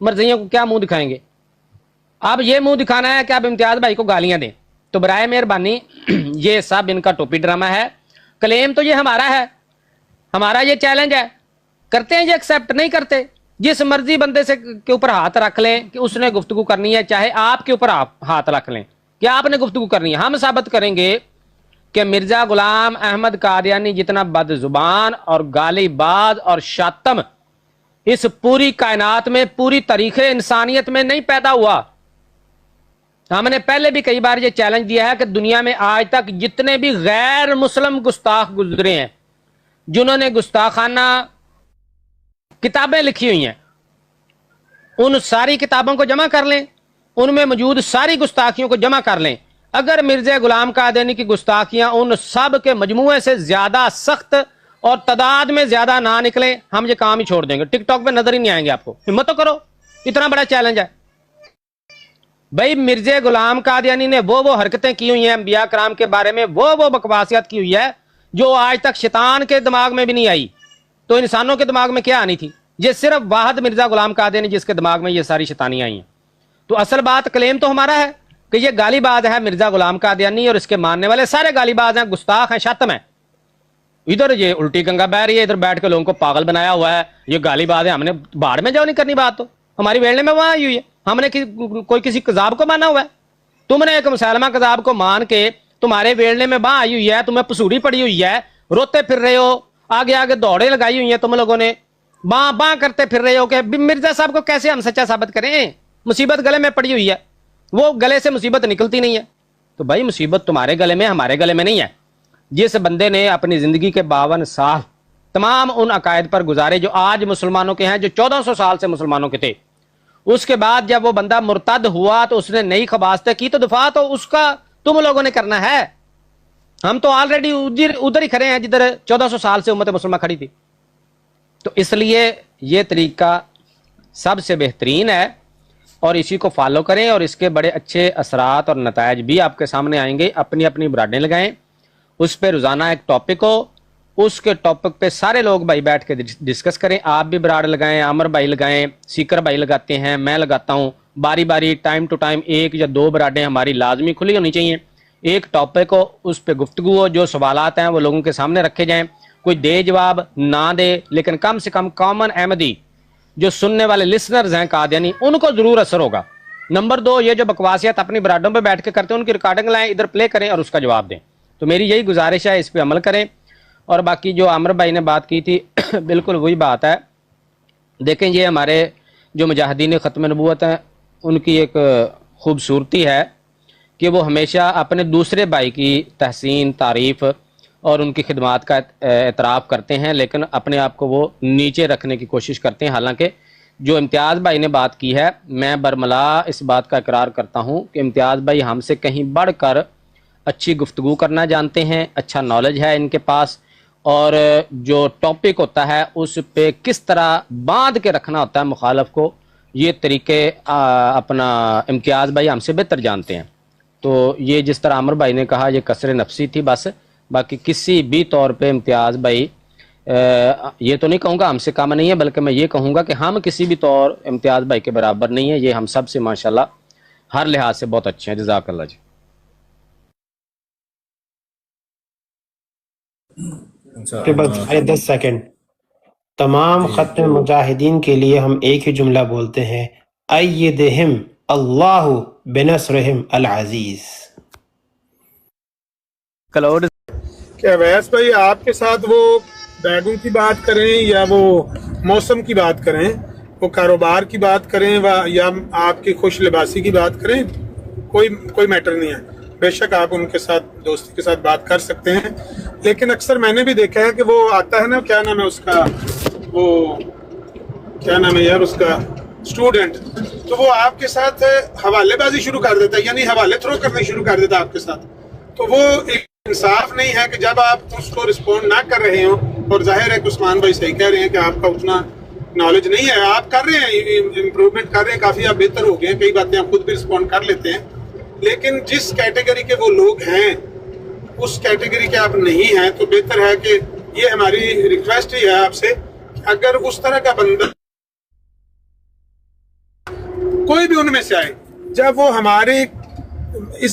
مرضیوں کو کیا منہ دکھائیں گے؟ اب یہ منہ دکھانا ہے کہ آپ امتیاز بھائی کو گالیاں دیں، تو برائے مہربانی یہ سب ان کا ٹوپی ڈرامہ ہے. کلیم تو یہ ہمارا ہے، ہمارا یہ چیلنج ہے، کرتے ہیں یہ ایکسیپٹ نہیں کرتے. جس مرضی بندے سے کے اوپر ہاتھ رکھ لیں کہ اس نے گفتگو کرنی ہے، چاہے آپ کے اوپر ہاتھ رکھ لیں کہ آپ نے گفتگو کرنی ہے. ہم ثابت کریں گے کہ مرزا غلام احمد قادیانی جتنا بد زبان اور گالی باز اور شاتم اس پوری کائنات میں، پوری تاریخ انسانیت میں نہیں پیدا ہوا. ہم نے پہلے بھی کئی بار یہ چیلنج دیا ہے کہ دنیا میں آج تک جتنے بھی غیر مسلم گستاخ گزرے ہیں، جنہوں نے گستاخانہ کتابیں لکھی ہوئی ہیں، ان ساری کتابوں کو جمع کر لیں، ان میں موجود ساری گستاخیوں کو جمع کر لیں. اگر مرزا غلام قادیانی کی گستاخیاں ان سب کے مجموعے سے زیادہ سخت اور تعداد میں زیادہ نہ نکلیں، ہم یہ کام ہی چھوڑ دیں گے. ٹک ٹاک پہ نظر ہی نہیں آئیں گے آپ کو. ہمت تو کرو، اتنا بڑا چیلنج ہے بھائی. مرزا غلام قادیانی نے وہ حرکتیں کی ہوئی ہیں انبیاء کرام کے بارے میں، وہ بکواسیات کی ہوئی ہے جو آج تک شیطان کے دماغ میں بھی نہیں آئی، تو انسانوں کے دماغ میں کیا آنی تھی؟ یہ صرف واحد مرزا غلام قادیانی جس کے دماغ میں یہ ساری شیطانیاں آئی ہیں. تو اصل بات کلیم تو ہمارا ہے کہ یہ گالی باز ہے مرزا غلام قادیانی، اور اس کے ماننے والے سارے گالی باز ہیں، گستاخ ہیں، شاتم ہیں. ادھر یہ الٹی گنگا بہ رہی ہے، ادھر بیٹھ کے لوگوں کو پاگل بنایا ہوا ہے، یہ گالی باز ہے. ہم نے باڑ میں جاؤ نہیں کرنی بات، تو ہماری ویڑنے میں وہاں آئی ہوئی ہے. ہم نے کوئی کسی کذاب کو مانا ہوا ہے؟ تم نے ایک مسلمہ کذاب کو مان کے تمہارے ویڑنے میں وہاں آئی ہوئی ہے، تمہیں پسوڑی پڑی ہوئی ہے، روتے پھر رہے ہو، آگے آگے دوڑے لگائی ہوئی ہیں تم لوگوں نے، باں کرتے پھر رہے ہو کہ مرزا صاحب کو کیسے ہم سچا ثابت کریں. مصیبت گلے میں پڑی ہوئی ہے، وہ گلے سے مصیبت نکلتی نہیں ہے. تو بھائی مصیبت تمہارے گلے میں، ہمارے گلے میں نہیں ہے. جس بندے نے اپنی زندگی کے 52 سال تمام ان عقائد پر گزارے جو آج مسلمانوں کے ہیں، جو 1400 سال سے مسلمانوں کے تھے، اس کے بعد جب وہ بندہ مرتد ہوا تو اس نے نئی خباستیں کی، تو دفاع تو اس کا تم لوگوں نے کرنا ہے. ہم تو آلریڈی ادھر ہی کھڑے ہیں جدھر 1400 سال سے امت مسلمہ کھڑی تھی. تو اس لیے یہ طریقہ سب سے بہترین ہے، اور اسی کو فالو کریں، اور اس کے بڑے اچھے اثرات اور نتائج بھی آپ کے سامنے آئیں گے. اپنی اپنی براڈیں لگائیں، اس پہ روزانہ ایک ٹاپک ہو، اس کے ٹاپک پہ سارے لوگ بھائی بیٹھ کے ڈسکس کریں. آپ بھی براڈ لگائیں، عامر بھائی لگائیں، سیکر بھائی لگاتے ہیں، میں لگاتا ہوں، باری باری ٹائم ٹو ٹائم 1 یا 2 براڈیں ہماری لازمی کھلی ہونی چاہیے. ایک ٹاپک ہو، اس پہ گفتگو ہو، جو سوالات ہیں وہ لوگوں کے سامنے رکھے جائیں. کوئی دے جواب نہ دے، لیکن کم سے کم کامن احمدی جو سننے والے لسنرز ہیں قادیانی، ان کو ضرور اثر ہوگا. نمبر 2، یہ جو بکواسیات اپنی برادوں پہ بیٹھ کے کرتے ہیں، ان کی ریکارڈنگ لائیں، ادھر پلے کریں اور اس کا جواب دیں. تو میری یہی گزارش ہے، اس پہ عمل کریں. اور باقی جو عامر بھائی نے بات کی تھی بالکل وہی بات ہے. دیکھیں یہ ہمارے جو مجاہدین ختم نبوت ہیں، ان کی ایک خوبصورتی ہے کہ وہ ہمیشہ اپنے دوسرے بھائی کی تحسین، تعریف اور ان کی خدمات کا اعتراف کرتے ہیں، لیکن اپنے آپ کو وہ نیچے رکھنے کی کوشش کرتے ہیں. حالانکہ جو امتیاز بھائی نے بات کی ہے، میں برملا اس بات کا اقرار کرتا ہوں کہ امتیاز بھائی ہم سے کہیں بڑھ کر اچھی گفتگو کرنا جانتے ہیں، اچھا نالج ہے ان کے پاس، اور جو ٹاپک ہوتا ہے اس پہ کس طرح باندھ کے رکھنا ہوتا ہے مخالف کو، یہ طریقے اپنا امتیاز بھائی ہم سے بہتر جانتے ہیں. تو یہ جس طرح عامر بھائی نے کہا، یہ کسر نفسی تھی بس. باقی کسی بھی طور پہ امتیاز بھائی یہ تو نہیں کہوں گا ہم سے کم نہیں ہے، بلکہ میں یہ کہوں گا کہ ہم کسی بھی طور امتیاز بھائی کے برابر نہیں ہیں. یہ ہم سب سے ماشاءاللہ ہر لحاظ سے بہت اچھے ہیں. جزاک اللہ جی. کے بعد 10 سیکنڈ. تمام ختم مجاہدین کے لیے ہم ایک ہی جملہ بولتے ہیں، ایدہم اللہ بنصرہم العزیز. کلوڈ کیا ویس بھائی آپ کے ساتھ وہ بیگوں کی بات کریں یا وہ موسم کی بات کریں، وہ کاروبار کی بات کریں یا آپ کی خوش لباسی کی بات کریں، کوئی میٹر نہیں ہے. بے شک آپ ان کے ساتھ دوستی کے ساتھ بات کر سکتے ہیں، لیکن اکثر میں نے بھی دیکھا ہے کہ وہ آتا ہے نا، کیا نام ہے اس کا، وہ کیا نام ہے یار اس کا، اسٹوڈنٹ، تو وہ آپ کے ساتھ حوالے بازی شروع کر دیتا ہے، یعنی حوالے تھرو کرنے شروع کر دیتا ہے آپ کے ساتھ. تو وہ ایک انصاف نہیں ہے کہ جب آپ اس کو رسپونڈ نہ کر رہے ہوں، اور ظاہر ہے کہ عثمان بھائی صحیح کہہ رہے ہیں کہ آپ کا اتنا نالج نہیں ہے، آپ کر رہے ہیں، امپروومنٹ کر رہے ہیں، کافی آپ بہتر ہو گئے ہیں، کئی باتیں آپ خود بھی رسپونڈ کر لیتے ہیں، لیکن جس کیٹیگری کے وہ لوگ ہیں اس کیٹیگری کے آپ نہیں ہیں. تو بہتر ہے کہ یہ ہماری ریکویسٹ ہی ہے آپ سے، اگر اس طرح کا بندہ کوئی بھی ان میں سے آئے، جب وہ ہمارے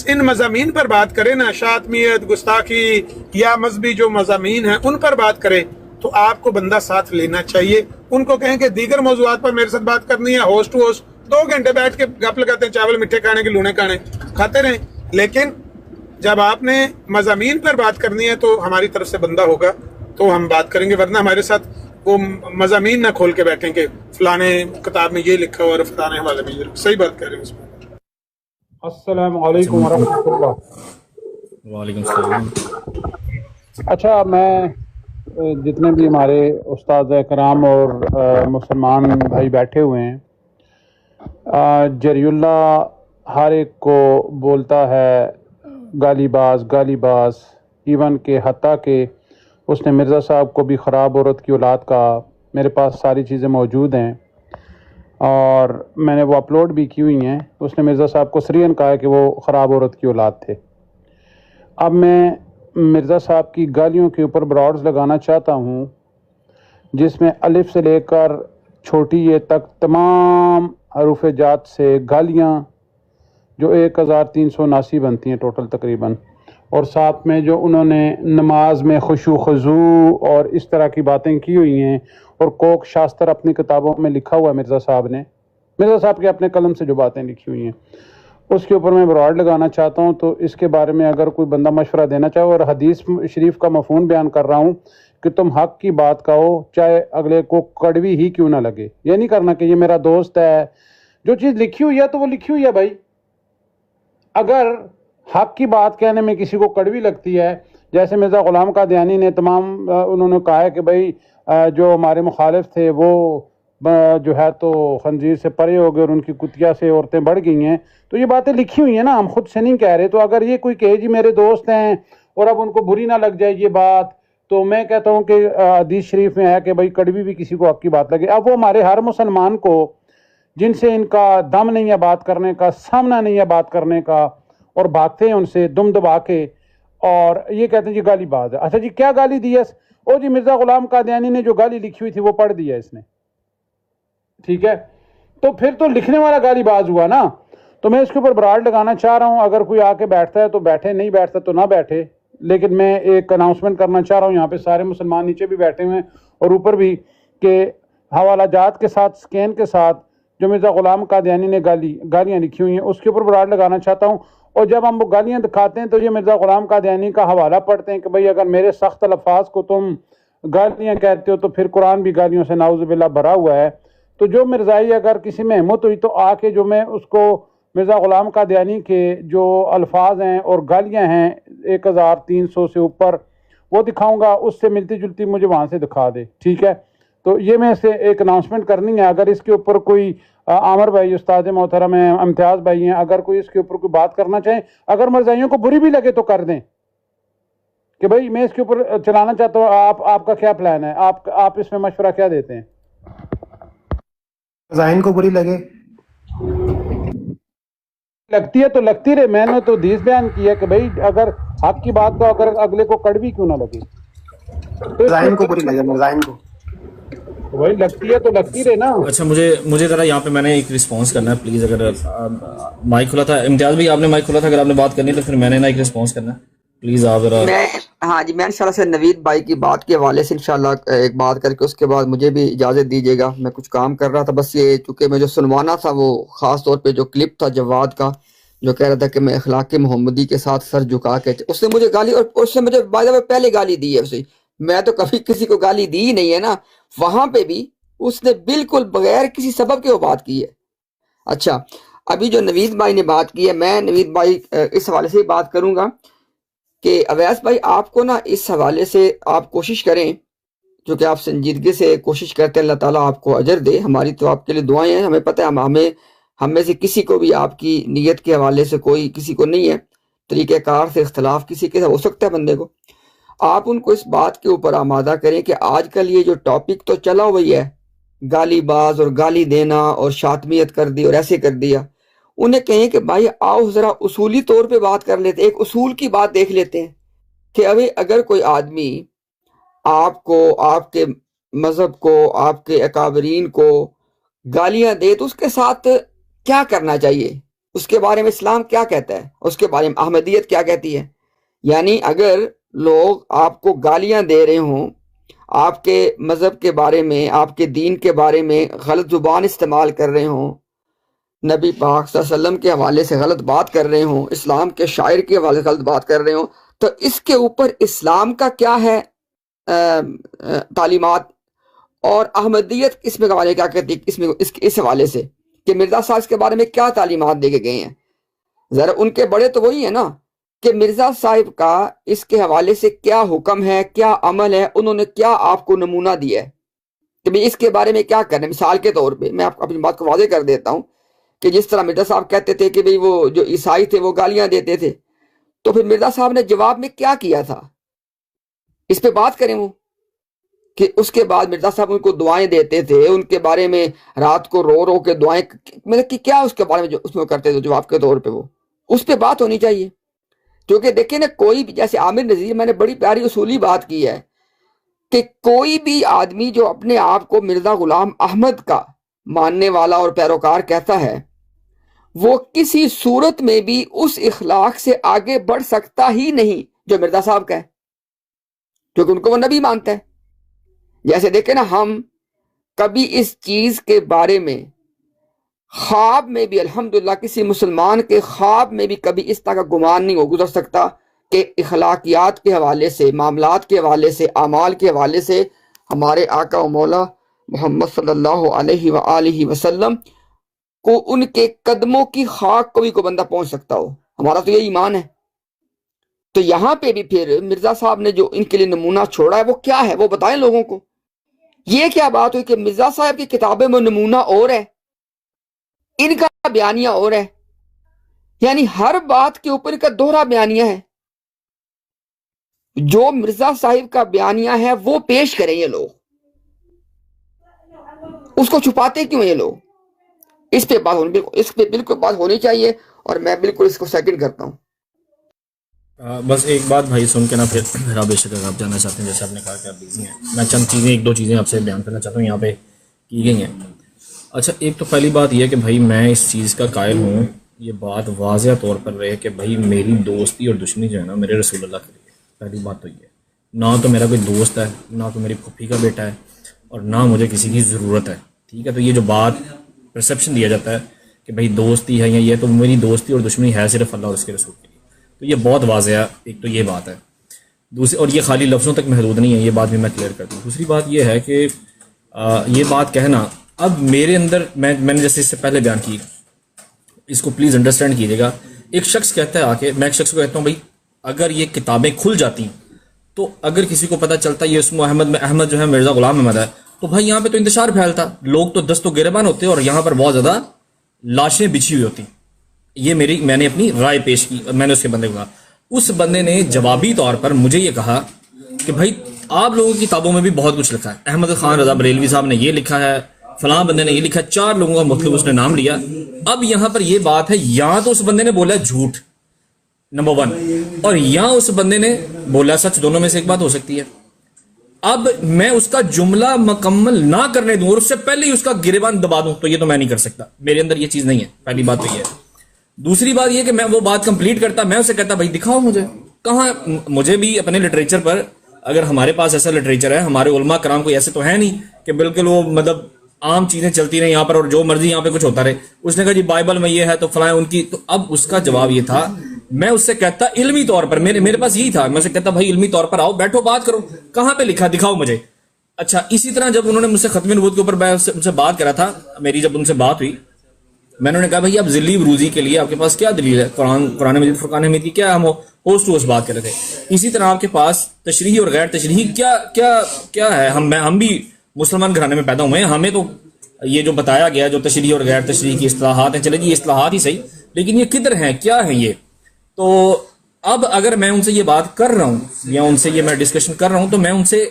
ان مضامین پر بات کرے نا، شاتمیت، گستاخی یا مذہبی جو مضامین ہیں ان پر بات کرے، تو آپ کو بندہ ساتھ لینا چاہیے۔ ان کو کہیں کہ دیگر موضوعات پر میرے ساتھ بات کرنی ہے، ہوسٹ ٹو ہوسٹ 2 گھنٹے بیٹھ کے گپ لگاتے ہیں، چاول میٹھے کھانے کے لونے کھاتے رہیں، لیکن جب آپ نے مضامین پر بات کرنی ہے تو ہماری طرف سے بندہ ہوگا تو ہم بات کریں گے، ورنہ ہمارے ساتھ وہ مضامین نہ کھول کے بیٹھیں کہ فلانے کتاب میں یہ لکھا اور فلانے حوالے میں یہ لکھا۔ صحیح بات کر رہے ہیں اس میں۔ السلام علیکم ورحمۃ اللہ۔ وعلیکم السلام۔ اچھا، میں جتنے بھی ہمارے استاد کرام اور مسلمان بھائی بیٹھے ہوئے ہیں، جری اللہ ہر ایک کو بولتا ہے گالی باز، ایون کہ حتیٰ کہ اس نے مرزا صاحب کو بھی خراب عورت کی اولاد کہا۔ میرے پاس ساری چیزیں موجود ہیں اور میں نے وہ اپلوڈ بھی کی ہوئی ہیں۔ اس نے مرزا صاحب کو صریحاً کہا ہے کہ وہ خراب عورت کی اولاد تھے۔ اب میں مرزا صاحب کی گالیوں کے اوپر براڈز لگانا چاہتا ہوں، جس میں الف سے لے کر چھوٹی یہ تک تمام حروف جات سے گالیاں جو 1379 بنتی ہیں ٹوٹل تقریباً، اور ساتھ میں جو انہوں نے نماز میں خشوع خضوع اور اس طرح کی باتیں کی ہوئی ہیں، اور کوک شاستر اپنی کتابوں میں لکھا ہوا ہے مرزا صاحب کے اپنے قلم سے جو باتیں لکھی ہوئی ہیں، اس کے اوپر میں براڈ لگانا چاہتا ہوں۔ تو اس کے بارے میں اگر کوئی بندہ مشورہ دینا چاہے، اور حدیث شریف کا مفہوم بیان کر رہا ہوں کہ تم حق کی بات کہو چاہے اگلے کو کڑوی ہی کیوں نہ لگے۔ یہ نہیں کرنا کہ یہ میرا دوست ہے، جو چیز لکھی ہوئی ہے تو وہ لکھی ہوئی ہے بھائی۔ اگر حق کی بات کہنے میں کسی کو کڑوی لگتی ہے، جیسے مرزا غلام قادیانی نے انہوں نے کہا ہے کہ بھائی جو ہمارے مخالف تھے وہ جو ہے تو خنزیر سے پرے ہو گئے اور ان کی کتیا سے عورتیں بڑھ گئی ہیں، تو یہ باتیں لکھی ہوئی ہیں نا، ہم خود سے نہیں کہہ رہے۔ تو اگر یہ کوئی کہے جی میرے دوست ہیں اور اب ان کو بری نہ لگ جائے یہ بات، تو میں کہتا ہوں کہ حدیث شریف میں ہے کہ بھائی کڑوی بھی کسی کو حق کی بات لگے۔ اب وہ ہمارے ہر مسلمان کو جن سے ان کا دم نہیں ہے بات کرنے کا، سامنا نہیں ہے بات کرنے کا، اور بھاگتے ہیں ان سے دم دبا کے، اور یہ کہتے ہیں جی گالی باز ہے۔ اچھا جی کیا گالی دی ہے؟ او جی مرزا غلام قادیانی نے جو گالی لکھی ہوئی تھی وہ پڑھ دی ہے اس نے، ٹھیک ہے؟ تو پھر تو لکھنے والا گالی باز ہوا نا۔ تو میں اس کے اوپر براڈ لگانا چاہ رہا ہوں، اگر کوئی آ کے بیٹھتا ہے تو بیٹھے، نہیں بیٹھتا تو نہ بیٹھے، لیکن میں ایک اناؤنسمنٹ کرنا چاہ رہا ہوں، یہاں پہ سارے مسلمان نیچے بھی بیٹھے ہوئے ہیں اور اوپر بھی، کہ حوالہ جات کے ساتھ سکین کے ساتھ جو مرزا غلام قادیانی نے گالیاں لکھی ہوئی ہیں اس کے اوپر براڈ لگانا چاہتا ہوں۔ اور جب ہم وہ گالیاں دکھاتے ہیں تو یہ مرزا غلام قادیانی کا حوالہ پڑھتے ہیں کہ بھئی اگر میرے سخت الفاظ کو تم گالیاں کہتے ہو تو پھر قرآن بھی گالیوں سے نعوذ باللہ بھرا ہوا ہے۔ تو جو مرزائی اگر کسی میں ہمت ہوئی تو آ کے جو میں اس کو مرزا غلام قادیانی کے جو الفاظ ہیں اور گالیاں ہیں 1300 سے اوپر وہ دکھاؤں گا، اس سے ملتی جلتی مجھے وہاں سے دکھا دے، ٹھیک ہے؟ تو یہ میں سے ایک اناؤنسمنٹ کرنی ہے۔ اگر اس کے اوپر کوئی عامر بھائی استاد محترم ہیں، امتیاز بھائی ہیں، اگر کوئی اس کے اوپر کوئی بات کرنا چاہیں، اگر مرزائیوں کو بری بھی لگے تو کر دیں کہ بھئی میں اس کے اوپر چلانا چاہتا ہوں، آپ کا کیا پلان ہے، آپ اس میں مشورہ کیا دیتے ہیں؟ ذہن کو بری لگتی ہے تو لگتی رہے، میں نے تو حدیث بیان کیا کہ بھئی اگر حق کی بات کو اگر اگلے کو کڑوی کیوں نہ لگے، ذہن کو بری لگے، ذہن کو وہی لگتی ہے تو لگتی رہے نا۔ اچھا مجھے ذرا یہاں پہ میں نے ایک رسپانس کرنا ہے پلیز، اگر مائک کھلا تھا امتیاز بھائی، آپ نے مائک کھلا تھا، اگر آپ نے بات کرنی ہے تو پھر میں نے نا ایک رسپانس کرنا ہے پلیز، آپ ذرا۔ ہاں جی، میں انشاءاللہ سے نوید بھائی کی بات کے حوالے سے انشاءاللہ ایک بات کر کے اس کے بعد مجھے بھی اجازت دیجیے گا، میں کچھ کام کر رہا تھا، بس یہ چونکہ میں جو سنوانا تھا وہ خاص طور پہ جو کلپ تھا جواد کا جو کہہ رہا تھا کہ میں اخلاق محمدی کے ساتھ سر جھکا کے، اس نے مجھے گالی، اور اس نے مجھے بائی دا وے پہلے گالی دی ہے اسے، میں تو کبھی کسی کو گالی دی ہی نہیں ہے نا، وہاں پہ بھی اس نے بالکل بغیر کسی سبب کے وہ بات کی ہے۔ اچھا ابھی جو نوید بھائی نے بات کی ہے، میں نوید بھائی اس حوالے سے بات کروں گا کہ اویس بھائی آپ کو نا اس حوالے سے آپ کوشش کریں، جو کہ آپ سنجیدگی سے کوشش کرتے ہیں، اللہ تعالیٰ آپ کو اجر دے، ہماری تو آپ کے لیے دعائیں ہیں، ہمیں پتہ ہے ہم میں سے کسی کو بھی آپ کی نیت کے حوالے سے کوئی کسی کو نہیں ہے، طریقہ کار سے اختلاف کسی کے ہو سکتا ہے بندے کو، آپ ان کو اس بات کے اوپر آمادہ کریں کہ آج کل یہ جو ٹاپک تو چلا ہوئی ہے گالی باز اور گالی دینا اور شاتمیت کر دی اور ایسے کر دیا، انہیں کہیں کہ بھائی آؤ ذرا اصولی طور پہ بات کر لیتے ہیں، ایک اصول کی بات دیکھ لیتے ہیں کہ ابھی اگر کوئی آدمی آپ کو، آپ کے مذہب کو، آپ کے اکابرین کو گالیاں دے تو اس کے ساتھ کیا کرنا چاہیے، اس کے بارے میں اسلام کیا کہتا ہے، اس کے بارے میں احمدیت کیا کہتی ہے؟ یعنی اگر لوگ آپ کو گالیاں دے رہے ہوں، آپ کے مذہب کے بارے میں، آپ کے دین کے بارے میں غلط زبان استعمال کر رہے ہوں، نبی پاک صلی اللہ علیہ وسلم کے حوالے سے غلط بات کر رہے ہوں، اسلام کے شاعر کے حوالے سے غلط بات کر رہے ہوں، تو اس کے اوپر اسلام کا کیا ہے تعلیمات، اور احمدیت اس میں حوالے کیا کہتی ہے اس حوالے سے کہ مرزا صاحب اس کے بارے میں کیا تعلیمات دے کے گئے ہیں؟ ذرا ان کے بڑے تو وہی ہیں نا کہ مرزا صاحب کا اس کے حوالے سے کیا حکم ہے، کیا عمل ہے، انہوں نے کیا آپ کو نمونہ دیا ہے کہ بھئی اس کے بارے میں کیا کرنا ہے۔ مثال کے طور پہ میں آپ اپنی بات کو واضح کر دیتا ہوں کہ جس طرح مرزا صاحب کہتے تھے کہ بھئی وہ جو عیسائی تھے وہ گالیاں دیتے تھے، تو پھر مرزا صاحب نے جواب میں کیا کیا تھا، اس پہ بات کریں وہ کہ اس کے بعد مرزا صاحب ان کو دعائیں دیتے تھے، ان کے بارے میں رات کو رو رو کے دعائیں، مطلب کہ کیا اس کے بارے میں جو اس میں کرتے تھے جواب کے طور پہ، وہ اس پہ بات ہونی چاہیے۔ کیونکہ دیکھیں نا، کوئی بھی جیسے عامر نذیر میں نے بڑی پیاری اصولی بات کی ہے کہ کوئی بھی آدمی جو اپنے آپ کو مرزا غلام احمد کا ماننے والا اور پیروکار کہتا ہے، وہ کسی صورت میں بھی اس اخلاق سے آگے بڑھ سکتا ہی نہیں جو مرزا صاحب کا ہے، کیونکہ ان کو وہ نبی مانتا ہے۔ جیسے دیکھیں نا، ہم کبھی اس چیز کے بارے میں خواب میں بھی، الحمدللہ کسی مسلمان کے خواب میں بھی کبھی اس طرح کا گمان نہیں ہو گزر سکتا کہ اخلاقیات کے حوالے سے، معاملات کے حوالے سے، اعمال کے حوالے سے ہمارے آقا و مولا محمد صلی اللہ علیہ وآلہ وسلم کو ان کے قدموں کی خاک کو بھی کوئی بندہ پہنچ سکتا ہو۔ ہمارا تو یہ ایمان ہے۔ تو یہاں پہ بھی پھر مرزا صاحب نے جو ان کے لیے نمونہ چھوڑا ہے وہ کیا ہے، وہ بتائیں لوگوں کو۔ یہ کیا بات ہوئی کہ مرزا صاحب کی کتابیں میں نمونہ اور ہے، ان کا بیانیہ اور ہے، یعنی ہر بات کے اوپر کا دوہرا بیانیہ ہے۔ جو مرزا صاحب کا بیانیہ ہے وہ پیش کریں یہ لوگ، اس کو چھپاتے کیوں یہ لوگ؟ اس پہ بالکل بات ہونی چاہیے، اور میں بالکل اس کو سیکنڈ کرتا ہوں۔ بس ایک بات بھائی سن کے نا پھر آپ بے شک آپ جاننا چاہتے ہیں، جیسے آپ نے کہا کہ آپ بیزی ہیں، میں چند چیزیں ایک دو چیزیں آپ سے بیان کرنا چاہتا ہوں، یہاں پہ کی گئی ہیں۔ اچھا، ایک تو پہلی بات یہ کہ بھائی میں اس چیز کا قائل ہوں، یہ بات واضح طور پر رہے کہ بھائی میری دوستی اور دشمنی جو ہے نا میرے رسول اللہ کے لیے، پہلی بات تو یہ ہے، نہ تو میرا کوئی دوست ہے، نہ تو میری پھوپھی کا بیٹا ہے، اور نہ مجھے کسی کی ضرورت ہے، ٹھیک ہے؟ تو یہ جو بات پرسیپشن دیا جاتا ہے کہ بھائی دوستی ہے یا یہ، تو میری دوستی اور دشمنی ہے صرف اللہ اور اس کے رسول کے لیے، تو یہ بہت واضح ہے۔ ایک تو یہ بات ہے، دوسری، اور یہ خالی لفظوں تک محدود نہیں ہے، یہ بات بھی میں کلیئر کرتا ہوں۔ دوسری بات یہ ہے کہ یہ بات کہنا، اب میرے اندر میں نے جیسے اس سے پہلے بیان کی، اس کو پلیز انڈرسٹینڈ کیجیے گا۔ ایک شخص کہتا ہے آ کے، میں ایک شخص کو کہتا ہوں بھائی اگر یہ کتابیں کھل جاتی تو اگر کسی کو پتہ چلتا یہ اسم احمد میں احمد جو ہے مرزا غلام احمد ہے، تو بھائی یہاں پہ تو انتشار پھیلتا، لوگ تو دست و گریبان ہوتے اور یہاں پر بہت زیادہ لاشیں بچھی ہوئی ہوتی۔ یہ میں نے اپنی رائے پیش کی، میں نے اس کے بندے کو کہا، اس بندے نے جوابی طور پر مجھے یہ کہا کہ بھائی آپ لوگوں کی کتابوں میں بھی بہت کچھ لکھا ہے، احمد خان رضا بریلوی صاحب نے یہ لکھا ہے، فلاں بندے نے یہ لکھا ہے، 4 لوگوں کا مختلف اس نے نام لیا۔ اب یہاں پر یہ بات ہے، یہاں تو اس بندے نے بولا جھوٹ نمبر 1، اور یہاں اس بندے نے بولا سچ، دونوں میں سے ایک بات ہو سکتی ہے۔ اب میں اس کا جملہ مکمل نہ کرنے دوں اور اس سے پہلے ہی اس کا گریبان دبا دوں تو یہ تو میں نہیں کر سکتا، میرے اندر یہ چیز نہیں ہے، پہلی بات تو یہ ہے۔ دوسری بات یہ کہ میں وہ بات کمپلیٹ کرتا، میں اسے کہتا بھائی دکھاؤ مجھے کہاں، مجھے بھی اپنے لٹریچر پر، اگر ہمارے پاس ایسا لٹریچر ہے، ہمارے علماء کرام کوئی ایسے تو ہے نہیں کہ بالکل وہ مطلب عام چیزیں چلتی رہیں یہاں پر اور جو مرضی یہاں پہ کچھ ہوتا رہے۔ اس نے کہا جی بائبل میں یہ ہے تو فلاں ان کی، تو اب اس کا جواب یہ تھا، میں اس سے کہتا علمی طور پر، میرے پاس یہی تھا، میں اسے کہتا بھائی علمی طور پر آؤ بیٹھو بات کرو، کہاں پہ لکھا دکھاؤ مجھے۔ اچھا، اسی طرح جب انہوں نے مجھ سے ختم نبوت کے اوپر میں ان سے بات کرا تھا، میری جب ان سے بات ہوئی، میں نے کہا بھائی اب ذلی بروزی کے لیے آپ کے پاس کیا دلیل ہے؟ قرآن مجید فرقان حمید کی کیا ہم ہوس ٹو ہوس بات کر رہے تھے۔ اسی طرح آپ کے پاس تشریحی اور غیر تشریحی کیا ہے؟ ہم بھی مسلمان گھرانے میں پیدا ہوئے ہیں، ہمیں تو یہ جو بتایا گیا جو تشریحی اور غیر تشریحی کی اصطلاحات ہیں، چلے جی یہ اصطلاحات ہی صحیح، لیکن یہ کدھر ہیں، کیا ہیں یہ؟ تو اب اگر میں ان سے یہ بات کر رہا ہوں یا ان سے یہ میں ڈسکشن کر رہا ہوں تو میں ان سے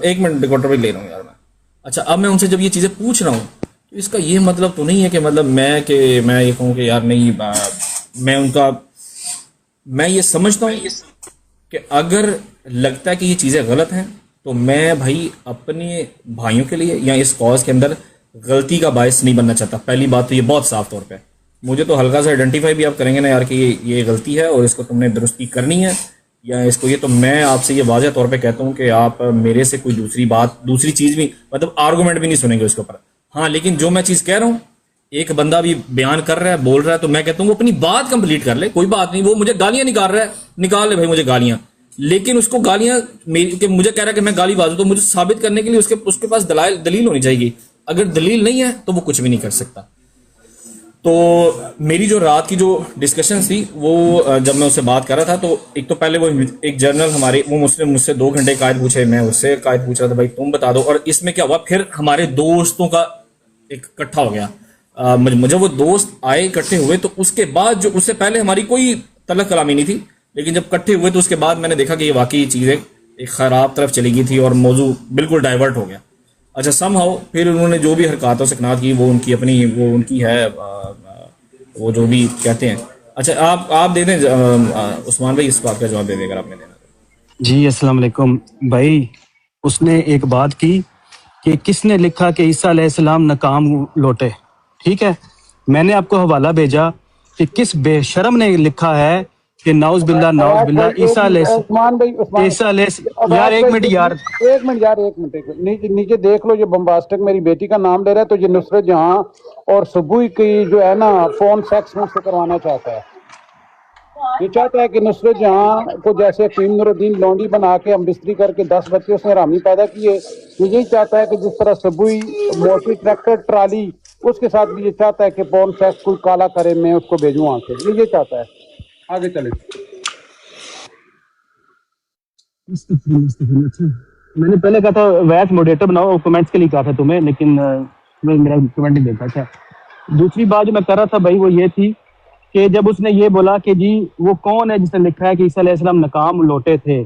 1 منٹ ریکارڈر بھی لے رہا ہوں یار میں۔ اچھا، اب میں ان سے جب یہ چیزیں پوچھ رہا ہوں تو اس کا یہ مطلب تو نہیں ہے کہ مطلب میں یہ کہوں کہ یار نہیں، میں یہ سمجھتا ہوں کہ اگر لگتا ہے کہ یہ چیزیں غلط ہیں تو میں بھائی اپنے بھائیوں کے لیے یا اس کاز کے اندر غلطی کا باعث نہیں بننا چاہتا. پہلی بات تو یہ بہت صاف طور پہ مجھے تو ہلکا سا آئیڈینٹیفائی بھی آپ کریں گے نا یار کہ یہ غلطی ہے اور اس کو تم نے درستی کرنی ہے یا اس کو یہ, تو میں آپ سے یہ واضح طور پہ کہتا ہوں کہ آپ میرے سے کوئی دوسری چیز بھی مطلب آرگومنٹ بھی نہیں سنیں گے اس کے اوپر. ہاں لیکن جو میں چیز کہہ رہا ہوں, ایک بندہ بھی بیان کر رہا ہے بول رہا ہے تو میں کہتا ہوں وہ اپنی بات کمپلیٹ کر لے, کوئی بات نہیں. وہ مجھے گالیاں نکال رہا ہے, نکال لے بھائی مجھے گالیاں, لیکن اس کو گالیاں مجھے کہہ رہا ہے کہ میں گالی باز ہوں تو مجھے ثابت کرنے کے لیے اس کے پاس دلیل ہونی چاہیے. اگر دلیل نہیں ہے تو وہ کچھ بھی نہیں کر سکتا. تو میری جو رات کی جو ڈسکشن تھی وہ جب میں اس سے بات کر رہا تھا تو ایک تو پہلے وہ ایک جرنل ہمارے وہ مجھ سے 2 گھنٹے قائد پوچھے, میں اس سے قائد پوچھ رہا تھا بھائی تم بتا دو. اور اس میں کیا ہوا, پھر ہمارے دوستوں کا ایک اکٹھا ہو گیا. مجھے وہ دوست آئے اکٹھے ہوئے تو اس کے بعد جو اس سے پہلے ہماری کوئی طلق کلامی نہیں تھی, لیکن جب اکٹھے ہوئے تو اس کے بعد میں نے دیکھا کہ یہ واقعی چیز ایک خراب طرف چلی گئی تھی اور موضوع بالکل ڈائیورٹ ہو گیا. اچھا سم ہاؤ پھر انہوں نے جو بھی حرکات و سکنات کی وہ ان کی اپنی وہ ان کی ہے وہ جو بھی کہتے ہیں. اچھا آپ دے دیں عثمان بھائی اس بات کا جواب دے دیں اگر آپ نے دینا. جی السلام علیکم بھائی. اس نے ایک بات کی کہ کس نے لکھا کہ عیسیٰ علیہ السلام ناکام لوٹے. ٹھیک ہے, میں نے آپ کو حوالہ بھیجا کہ کس بے شرم نے لکھا ہے کہ نعوذ باللہ عیسیٰ علیہ یار ایک منٹ یار نیچے دیکھ لو. یہ بمباسٹک میری بیٹی کا نام لے رہا ہے تو یہ نصرت جہاں اور صبوی کی جو ہے نا فون سیکس مجھ سے کروانا چاہتا ہے. یہ چاہتا ہے کہ نصرت جہاں کو جیسے حکیم نور الدین لونڈی بنا کے ہم بستری کر کے 10 بچے اس نے حرامی پیدا کیے, یہ یہی چاہتا ہے کہ جس طرح صبوی موٹی ٹریکٹر ٹرالی اس کے ساتھ بھی یہ چاہتا ہے کہ فون سیکس کوئی کالا کرے میں اس کو بھیجوں وہاں سے. یہ چاہتا ہے. آگے چلیں. میں نے پہلے کہا تھا ویس موڈریٹر بناؤ, کمنٹس کے لیے کہا تھا تمہیں, لیکن میرا کمنٹ نہیں دیکھا. تھا دوسری بات جو میں کر رہا تھا بھائی وہ یہ تھی کہ جب اس نے یہ بولا کہ جی وہ کون ہے جس نے لکھا ہے کہ عیسیٰ علیہ السلام ناکام لوٹے تھے,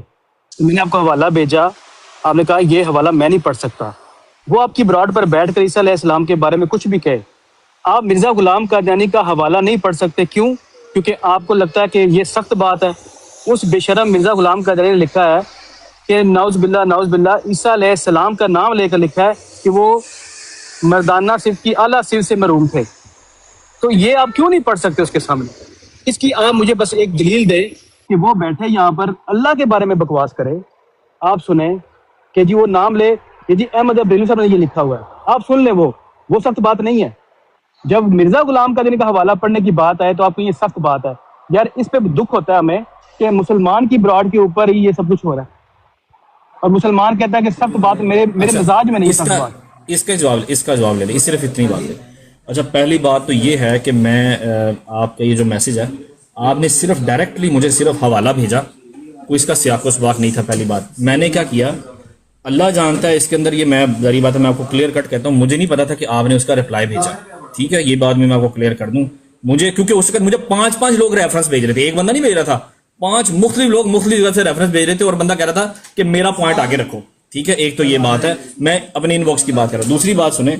تو میں نے آپ کو حوالہ بھیجا. آپ نے کہا یہ حوالہ میں نہیں پڑھ سکتا. وہ آپ کی براڈ پر بیٹھ کر عیسیٰ علیہ السلام کے بارے میں کچھ بھی کہے, آپ مرزا غلام قادیانی کا حوالہ نہیں پڑھ سکتے. کیوں؟ کیونکہ آپ کو لگتا ہے کہ یہ سخت بات ہے. اس بے شرم مرزا غلام قادیانی نے لکھا ہے کہ نعوذ باللہ عیسیٰ علیہ السلام کا نام لے کر لکھا ہے کہ وہ مردانہ صرف کی اعلیٰ صرف سے محروم تھے. تو یہ آپ کیوں نہیں پڑھ سکتے اس کے سامنے؟ اس کی آپ مجھے بس ایک دلیل دیں کہ وہ بیٹھے یہاں پر اللہ کے بارے میں بکواس کرے, آپ سنیں کہ جی وہ نام لے کہ جی احمد بریلوی صاحب نے یہ لکھا ہوا ہے, آپ سن لیں. وہ سخت بات نہیں ہے. جب مرزا غلام قادیانی کا حوالہ پڑھنے کی بات آئے تو آپ کو یہ سخت بات ہے یار. اس پہ دکھ ہوتا ہے ہمیں کہ مسلمان کی براڈ کے اوپر ہی یہ سب کچھ ہو رہا ہے اور مسلمان کہتا ہے کہ سخت بات میرے مزاج میں نہیں. سخت بات اس کا جواب لے لیں, صرف اتنی بات ہے. اچھا پہلی بات تو یہ ہے کہ میں آپ کا یہ جو میسج ہے آپ نے صرف ڈائریکٹلی مجھے صرف حوالہ بھیجا, کوئی اس کا سیاق و سباق نہیں تھا. پہلی بات میں نے کیا کیا اللہ جانتا ہے اس کے اندر, یہ میں ذری بات ہے میں آپ کو کلیئر کٹ کہتا ہوں, مجھے نہیں پتا تھا کہ آپ نے اس کا رپلائی بھیجا. ٹھیک ہے, یہ بات میں آپ کو کلیئر کر دوں. مجھے کیونکہ اس وقت مجھے 5 لوگ ریفرنس بھیج رہے تھے, ایک بندہ نہیں بھیج رہا تھا, 5 مختلف لوگ مختلف جگہ سے ریفرنس بھیج رہے تھے اور بندہ کہہ رہا تھا کہ میرا پوائنٹ آگے رکھو. ٹھیک ہے, ایک تو یہ بات ہے, میں اپنے ان باکس کی بات کر رہا ہوں. دوسری بات سنیں,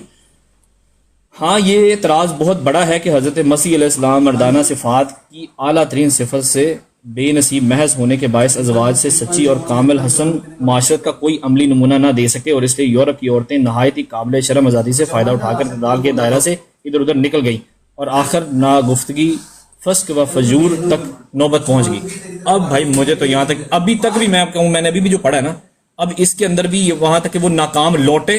ہاں یہ اعتراض بہت بڑا ہے کہ حضرت مسیح علیہ السلام مردانہ صفات کی اعلیٰ ترین صفت سے بے نصیب محض ہونے کے باعث ازواج سے سچی اور کامل حسن معاشرت کا کوئی عملی نمونہ نہ دے سکے, اور اس لیے یورپ کی عورتیں نہایت ہی قابل شرم آزادی سے فائدہ اٹھا کر اعتدال کے دائرہ سے ادھر ادھر نکل گئی اور آخر ناگفتگی فسق و فجور تک نوبت پہنچ گئی. اب بھائی مجھے تو یہاں تک ابھی تک بھی میں آپ کہوں, میں نے ابھی بھی جو پڑھا ہے نا, اب اس کے اندر بھی وہاں تک کہ وہ ناکام لوٹے,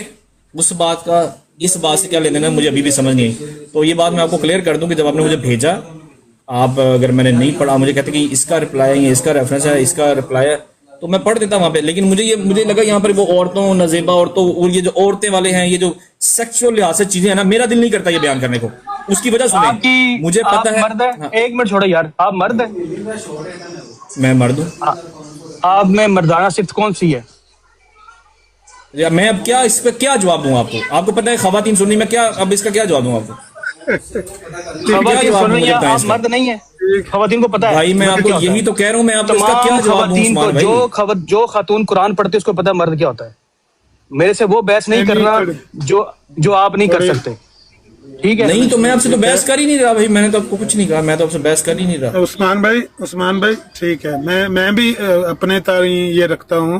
اس بات کا اس بات سے کیا لینا ہے مجھے ابھی بھی سمجھ نہیں آئی. تو یہ بات میں آپ کو کلیئر کر دوں کہ جب آپ نے مجھے بھیجا, آپ اگر میں نے نہیں پڑھا, مجھے کہتے کہ اس کا رپلائی ہے, اس کا ریفرنس ہے, اس کا رپلائی ہے, تو میں پڑھ دیتا وہاں پہ. لیکن مجھے لگا یہاں پر وہ عورتوں, نازیبا عورتوں, اور یہ جو عورتیں والے ہیں, یہ جو سیکسول لحاظ سے چیزیں ہیں نا, میرا دل نہیں کرتا یہ بیان کرنے کو. اس کی وجہ سنیں, مجھے پتا ہے مرد ہے. ایک منٹ چھوڑو یار, آپ مرد ہیں؟ میں مرد ہوں. آپ میں مردانہ صفت کون سی ہے؟ میں اب کیا اس پہ کیا جواب دوں آپ کو؟ آپ کو پتہ ہے خواتین سننی, میں کیا اب اس کا کیا جواب دوں آپ کو؟ آپ مرد نہیں ہے, خواتین کو پتا ہے بھائی, میں آپ کو یہی تو کہہ رہا ہوں, میں آپ کو اس کا کیا جواب دوں عثمان بھائی؟ جو خاتون قرآن پڑھتے اس کو پتا ہے مرد کیا ہوتا ہے. میرے سے وہ بحث نہیں کرنا جو آپ نہیں کر سکتے. ٹھیک ہے, نہیں تو میں آپ سے تو بحث کر ہی نہیں رہا بھائی, میں نے تو آپ کو کچھ نہیں کہا, میں تو آپ سے بحث کر ہی نہیں رہا. عثمان بھائی ٹھیک ہے, میں بھی اپنے تئیں یہ رکھتا ہوں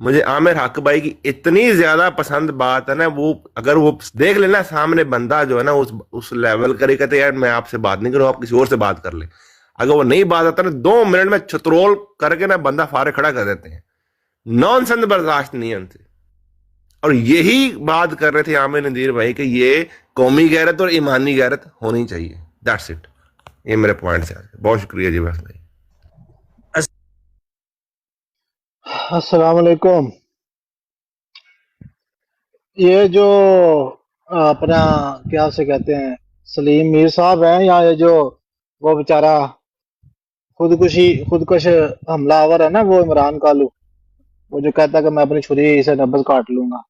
مجھے عامر حق بھائی کی اتنی زیادہ پسند بات ہے نا، وہ اگر وہ دیکھ لینا سامنے بندہ جو ہے نا اس لیول کرے، کہتے یار میں آپ سے بات نہیں کروں، آپ کسی اور سے بات کر لیں، اگر وہ نہیں بات آتا نا 2 منٹ میں چھترول کر کے نا بندہ فارغ کھڑا کر دیتے ہیں، نان سنس برداشت نہیں ہے ان سے. اور یہی بات کر رہے تھے عامر نذیر بھائی کہ یہ قومی غیرت اور ایمانی غیرت ہونی چاہیے. That's it. یہ میرے پوائنٹس ہیں. بہت شکریہ جی بھائی. السلام علیکم. یہ جو اپنا کیا سے کہتے ہیں سلیم میر صاحب ہیں، یا یہ جو وہ بیچارہ خودکش حملہ آور ہے نا، وہ عمران کالو، وہ جو کہتا ہے کہ میں اپنی چھری سے نبض کاٹ لوں گا،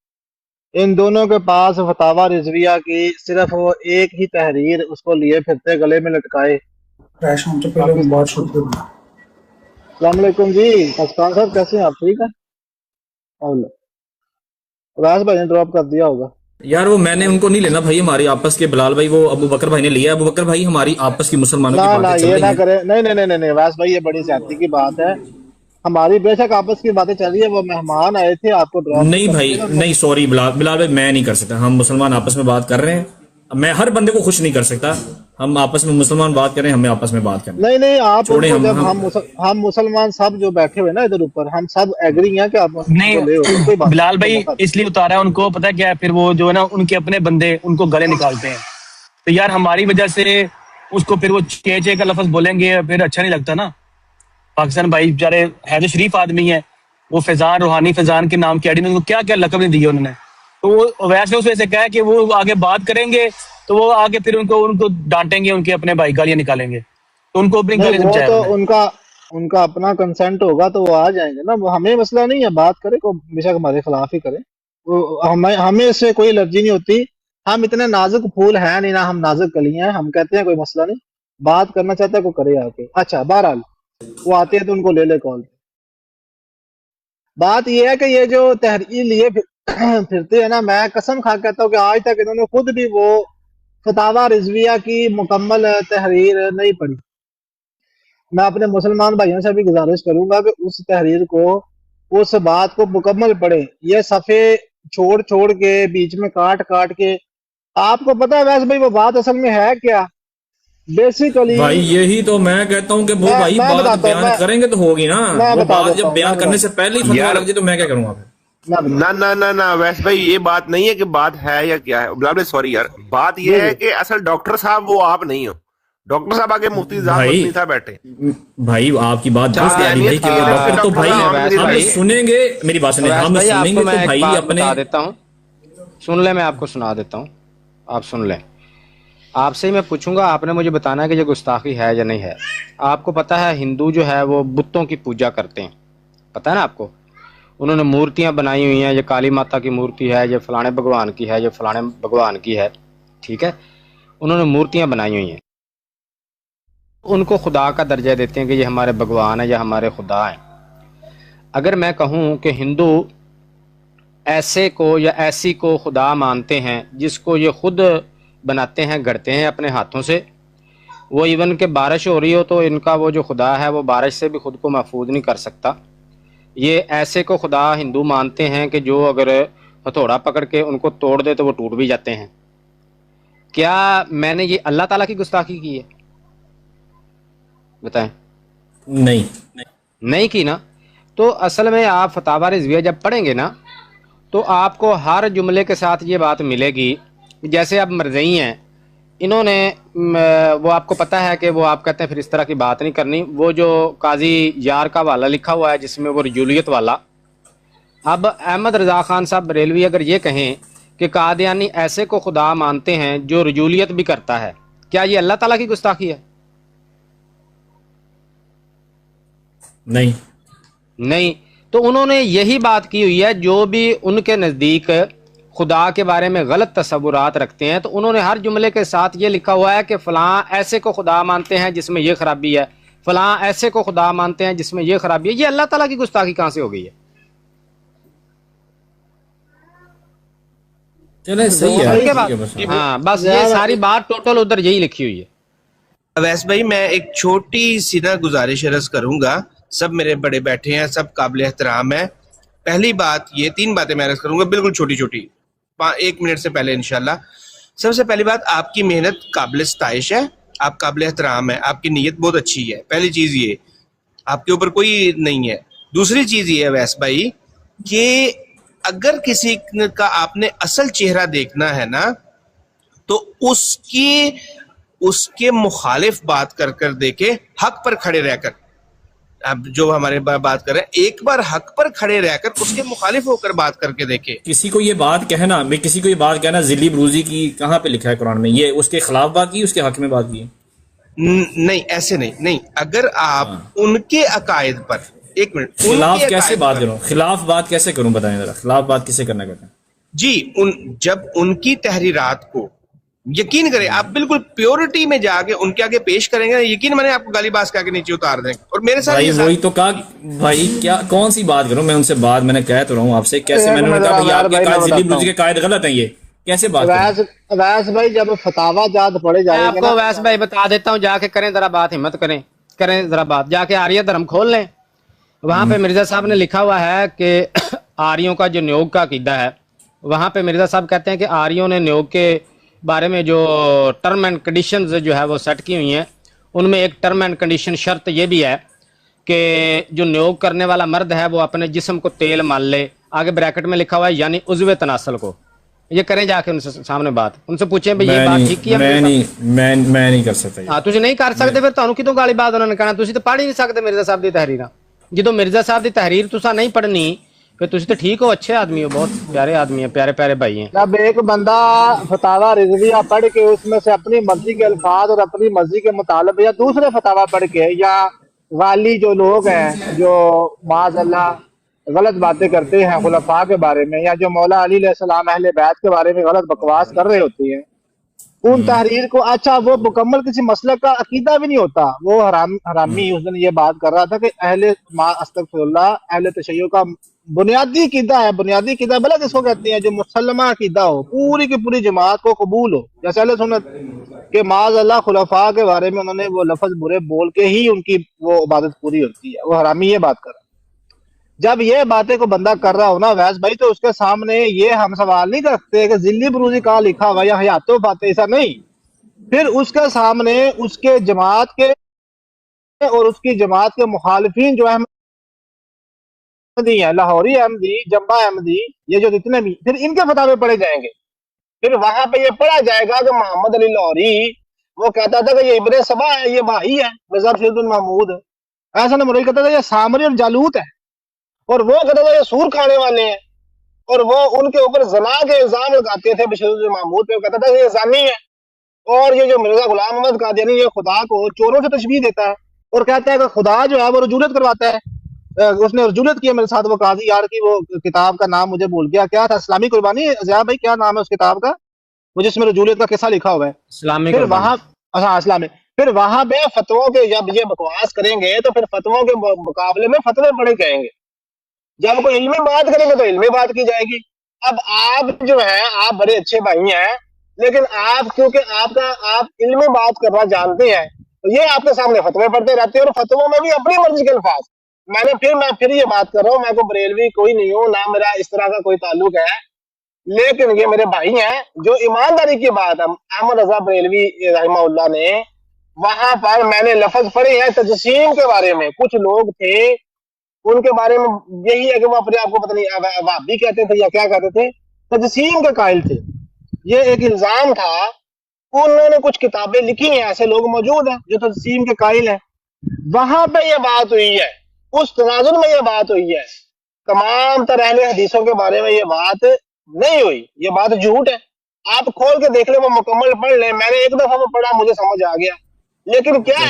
ان دونوں کے پاس فتاوی رضویہ کی صرف وہ ایک ہی تحریر اس کو لیے پھرتے گلے میں لٹکائے. السلام علیکم جی اسکان صاحب، کیسے ہیں آپ؟ ٹھیک ہے. راز بھائی نے ڈراپ کر دیا ہوگا یار. وہ میں نے ان کو نہیں لینا بھائی ہماری آپس کے. بلال بھائی وہ ابو بکر بھائی نے لیا. ابو بکر بھائی ہماری آپس کی مسلمانوں کی باتیں چل یہ رہی نہ ہیں. کرے. نہیں راز بھائی یہ بڑی زیادتی کی بات ہے. ہماری بے شک آپس کی باتیں چل رہی ہے. وہ مہمان آئے تھے آپ کو ڈراپ نہیں بھائی نہیں، سوری بلال بھائی، میں نہیں کر سکتا. ہم مسلمان آپس میں بات کر رہے ہیں. میں ہر بندے کو خوش نہیں کر سکتا. ہم آپس میں مسلمان بات کریں، ہمیں آپس میں بات کریں. نہیں آپ جب ہم مسلمان سب جو بیٹھے ہوئے نا ادھر اوپر، ہم سب ایگری ہیں کہ آپ نہیں بلال بھائی اس لیے اتارا ہے ان کو، پتہ کیا ہے، پھر وہ جو ہے نا ان کے اپنے بندے ان کو گلے نکالتے ہیں. تو یار ہماری وجہ سے اس کو پھر وہ چے کا لفظ بولیں گے، پھر اچھا نہیں لگتا نا. پاکستان بھائی بیچارے ہے تو شریف آدمی ہیں، وہ فیضان روحانی فیضان کے نام کے آئی ڈی نے ان کو کیا کیا لقب نہیں دیے انہوں نے. تو وہ ویسے اس وجہ سے کہا کہ وہ آگے بات کریں گے تو وہ آگے پھر ان کو ڈانٹیں گے، ان کے اپنے بھائی گالیاں نکالیں گے، تو ان کو اپنی گالیاں وہ تو ان کا اپنا کنسنٹ ہوگا تو وہ آ جائیں گے نا. وہ ہمیں مسئلہ نہیں ہے، بات کرے کو بے شک ہمارے خلاف ہی کرے. ہمیں اس سے کوئی الرجی نہیں ہوتی. ہم اتنے نازک پھول ہیں نہیں، نہ ہم نازک کلی ہیں. ہم کہتے ہیں کوئی مسئلہ نہیں، بات کرنا چاہتا ہے کوئی کرے آ کے. اچھا بہرحال وہ آتے ہیں تو ان کو لے کال. بات یہ ہے کہ یہ جو تحریر لیے پھرتے ہیں نا، میں قسم کھا کہتا ہوں کہ آج تک انہوں نے خود بھی وہ فتاوی رضویہ کی مکمل تحریر نہیں پڑھی. میں اپنے مسلمان بھائیوں سے بھی گزارش کروں گا کہ اس تحریر کو، اس بات کو مکمل پڑھیں. یہ صفحے چھوڑ کے بیچ میں کاٹ کے، آپ کو پتا ہے ویسے بھائی وہ بات اصل میں ہے کیا؟ بیسیکلی بھائی یہی تو میں کہتا ہوں کہ وہ بھائی بات بیان کریں گے تو ہوگی نا. وہ بات جب بیان کرنے سے پہلے ہی فتویٰ لگ جائے تو میں کیا کروں گا پھر؟ نہ ویس بھائی یہ بات نہیں ہے کہ بات ہے یا کیا ہے. سوری یار، بات یہ ہے کہ اصل ڈاکٹر صاحب وہ آپ نہیں ہو. ڈاکٹر صاحب آگے مفتی صاحب بیٹھے. بھائی آپ کی بات درست ہے بھائی کہ وہ ڈاکٹر تو بھائی ہم سنیں گے. میری بات سنیں، ہم سنیں گے تو بھائی اپنے بتا دیتا ہوں. سن لیں، میں آپ کو سنا دیتا ہوں، آپ سن لیں. آپ سے ہی میں پوچھوں گا، آپ نے مجھے بتانا ہے کہ یہ گستاخی ہے یا نہیں ہے. آپ کو پتا ہے ہندو جو ہے وہ بتوں کی پوجا کرتے ہیں، پتا ہے نا آپ کو. انہوں نے مورتیاں بنائی ہوئی ہیں، یہ کالی ماتا کی مورتی ہے، یہ فلانے بھگوان کی ہے، یہ فلانے بھگوان کی ہے. ٹھیک ہے، انہوں نے مورتیاں بنائی ہوئی ہیں. ان کو خدا کا درجہ دیتے ہیں کہ یہ ہمارے بھگوان ہیں یا ہمارے خدا ہیں. اگر میں کہوں کہ ہندو ایسے کو یا ایسی کو خدا مانتے ہیں جس کو یہ خود بناتے ہیں، گڑتے ہیں اپنے ہاتھوں سے، وہ ایون کہ بارش ہو رہی ہو تو ان کا وہ جو خدا ہے وہ بارش سے بھی خود کو محفوظ نہیں کر سکتا. یہ ایسے کو خدا ہندو مانتے ہیں کہ جو اگر ہتھوڑا پکڑ کے ان کو توڑ دے تو وہ ٹوٹ بھی جاتے ہیں. کیا میں نے یہ اللہ تعالیٰ کی گستاخی کی ہے؟ بتائیں. نہیں کی نا. تو اصل میں آپ فتاوی رضویہ جب پڑھیں گے نا تو آپ کو ہر جملے کے ساتھ یہ بات ملے گی. جیسے اب مرزئی ہیں، انہوں نے وہ آپ کو پتہ ہے کہ وہ آپ کہتے ہیں پھر اس طرح کی بات نہیں کرنی. وہ جو قاضی یار کا حوالہ لکھا ہوا ہے جس میں وہ رجولیت والا، اب احمد رضا خان صاحب بریلوی اگر یہ کہیں کہ قادیانی ایسے کو خدا مانتے ہیں جو رجولیت بھی کرتا ہے، کیا یہ اللہ تعالیٰ کی گستاخی ہے؟ نہیں. تو انہوں نے یہی بات کی ہوئی ہے. جو بھی ان کے نزدیک خدا کے بارے میں غلط تصورات رکھتے ہیں تو انہوں نے ہر جملے کے ساتھ یہ لکھا ہوا ہے کہ فلاں ایسے کو خدا مانتے ہیں جس میں یہ خرابی ہے، فلاں ایسے کو خدا مانتے ہیں جس میں یہ خرابی ہے. یہ اللہ تعالیٰ کی گستاخی کہاں سے ہو گئی ہے؟ ہاں بس یہ ساری بات ٹوٹل ادھر یہی لکھی ہوئی ہے. اویس بھائی میں ایک چھوٹی سی نا گزارش عرض کروں گا. سب میرے بڑے بیٹھے ہیں، سب قابل احترام ہیں. پہلی بات یہ 3 باتیں میں عرض کروں گا بالکل چھوٹی چھوٹی 1 منٹ سے پہلے انشاءاللہ. سب سے پہلی بات، آپ کی محنت قابل ستائش ہے، آپ قابل احترام ہے، آپ کی نیت بہت اچھی ہے. پہلی چیز یہ، آپ کے اوپر کوئی نہیں ہے. دوسری چیز یہ ہے ویس بھائی کہ اگر کسی کا آپ نے اصل چہرہ دیکھنا ہے نا تو اس کے مخالف بات کر کر دیکھے، حق پر کھڑے رہ کر. اب جو ہمارے بات کر رہے ہیں، ایک بار حق پر کھڑے رہ کر اس کے مخالف ہو کر بات کر کے دیکھے. کسی کو یہ بات کہنا ذلی بروزی کی کہاں پہ لکھا ہے قرآن میں؟ یہ اس کے خلاف بات کی، اس کے حق میں بات کی؟ نہیں، ایسے نہیں. اگر آپ ان کے عقائد پر، ایک منٹ، خلاف کیسے بات کروں؟ خلاف بات کیسے کروں بتائیں ذرا، خلاف بات کسے کرنا کہتے ہیں؟ جی جب ان کی تحریرات کو یقین کریں، آپ بالکل پیورٹی میں جا کے ان کے آگے پیش کریں گے، یقین میں نے آپ کو گالی باز کہہ کے نیچے اتار دیں گے. اور میرے ساتھ وہی تو کہا بھائی، کیا کون سی بات کروں میں ان سے؟ بات میں نے کہہ تو رہا ہوں آپ سے، کیسے میں نے کہا بھائی آپ کے قائد ذلی بروزی کے قائد غلط ہیں، یہ کیسے بات کریں؟ ویس بھائی جب فتاوا جات پڑے جائیں میں آپ کو ویس بھائی بتا دیتا ہوں، جا کے کریں ذرا بات، ہمت کریں ذرا بات، جا کے آریہ دھرم کھول لیں. وہاں پہ مرزا صاحب نے لکھا ہوا ہے کہ آریوں کا جو نیوگ کا عقیدہ ہے، وہاں پہ مرزا صاحب کہتے ہیں کہ آریوں نے نیوگ کے بارے میں جو ٹرم اینڈ کنڈیشنز جو ہے وہ سیٹ کی ہوئی ہیں، ان میں ایک ٹرم اینڈ کنڈیشن شرط یہ بھی ہے کہ جو نیوگ کرنے والا مرد ہے وہ اپنے جسم کو تیل مال لے. آگے بریکٹ میں لکھا ہوا ہے یعنی عضو تناسل کو. یہ کریں جا کے ان سے سامنے بات، ان سے پوچھیں بھئی یہ بات ٹھیک کی ہے؟ میں نہیں کر سکتا. ہاں تجھے نہیں کر سکتے، پھر تانوں کتوں گالی بات انہوں نے کہنا؟ تسی تو پڑھ ہی نہیں سکتے مرزا صاحب دی تحریراں. جدوں مرزا صاحب دی تحریر تسا نہیں پڑھنی، پھر تسی تو ٹھیک ہو، اچھے آدمی ہو، بہت پیارے آدمی ہیں، پیارے پیارے بھائی ہیں. جب ایک بندہ فتاوا رضویہ پڑھ کے اس میں سے اپنی مرضی کے الفاظ اور اپنی مرضی کے مطالب یا دوسرے فتاوا پڑھ کے، یا والی جو لوگ ہیں جو معاذ اللہ غلط باتیں کرتے ہیں خلفاء کے بارے میں، یا جو مولا علی علیہ السلام اہل بیت کے بارے میں غلط بکواس کر رہے ہوتے ہیں، ان تحریر کو اچھا وہ مکمل کسی مسلک کا عقیدہ بھی نہیں ہوتا. وہ حرامی اس دن یہ بات کر رہا تھا کہ استغفر اللہ اہل تشیع کا بنیادی عقیدہ ہے. بنیادی عقیدہ بلا جس کو کہتے ہیں جو مسلمہ عقیدہ ہو، پوری کی پوری جماعت کو قبول ہو، جیسے اہل سنت کہ معاذ اللہ خلفاء کے بارے میں انہوں نے وہ لفظ برے بول کے ہی ان کی وہ عبادت پوری ہوتی ہے. وہ حرامی یہ بات کر رہا ہے. جب یہ باتیں کو بندہ کر رہا ہو نا ویس بھائی، تو اس کے سامنے یہ ہم سوال نہیں کرتے کہ ذلی بروزی کہاں لکھا ہوا یا حیات و باتیں، ایسا نہیں. پھر اس کے سامنے اس کے جماعت کے اور اس کی جماعت کے مخالفین جو احمدی ہیں، لاہوری احمدی، جمبا احمدی، یہ جو جتنے بھی، پھر ان کے فتاوے پڑھے جائیں گے. پھر وہاں پہ یہ پڑھا جائے گا کہ محمد علی لاہوری وہ کہتا تھا کہ یہ ابن سبا ہے، یہ بھائی ہے مرزا رشید المحمود. حسن مرئی کہتا تھا یہ سامری اور جالوت ہے، اور وہ کہتا تھا یہ سور کھانے والے ہیں، اور وہ ان کے اوپر زنا کے الزام لگاتے تھے بشیر محمود پہ. وہ کہتا تھا یہ زانی ہے. اور یہ جو مرزا غلام احمد قادیانی یہ خدا کو چوروں سے تشبیہ دیتا ہے اور کہتا ہے کہ خدا جو ہے وہ رجولت کرواتا ہے. اس نے رجولت کی میرے ساتھ، وہ قاضی یار کی وہ کتاب کا نام مجھے بھول گیا، کیا تھا؟ اسلامی قربانی. ضیاء بھائی کیا نام ہے اس کتاب کا وہ جس میں رجولت کا قصہ لکھا ہوا ہے؟ اسلامی پھر قربانی. وہاں اسلامی، پھر وہاں پہ فتووں کے جب یہ بکواس کریں گے تو پھر فتووں کے مقابلے میں فتوے پڑھے جائیں گے. جب کوئی علمی بات کریں گے تو علمی بات کی جائے گی. اب آپ جو ہیں آپ بڑے اچھے بھائی ہیں، لیکن آپ کیونکہ آپ علمی بات کرنا جانتے ہیں تو یہ آپ کے سامنے فتوے پڑھتے رہتے ہیں، اور فتووں میں بھی اپنی مرضی کے الفاظ. میں پھر یہ بات کر رہا ہوں، میں کو بریلوی کوئی نہیں ہوں، نہ میرا اس طرح کا کوئی تعلق ہے، لیکن یہ میرے بھائی ہیں جو ایمانداری کی بات ہے. احمد رضا بریلوی رحمہ اللہ نے وہاں پر میں نے لفظ پڑھے ہیں تجسیم کے بارے میں. کچھ لوگ تھے ان کے بارے میں یہی ہے کہ وہ اپنے آپ کو پتہ نہیں وہابی کہتے تھے یا کیا کہتے تھے، تجسیم کے قائل تھے. یہ ایک الزام تھا. انہوں نے کچھ کتابیں لکھی ہیں، ایسے لوگ موجود ہیں جو تجسیم کے قائل ہیں. وہاں پہ یہ بات ہوئی ہے، اس تناظر میں یہ بات ہوئی ہے. تمام تر اہل حدیثوں کے بارے میں یہ بات نہیں ہوئی، یہ بات جھوٹ ہے. آپ کھول کے دیکھ لیں، وہ مکمل پڑھ لیں. میں نے ایک دفعہ وہ پڑھا، مجھے سمجھ آ گیا. لیکن کیا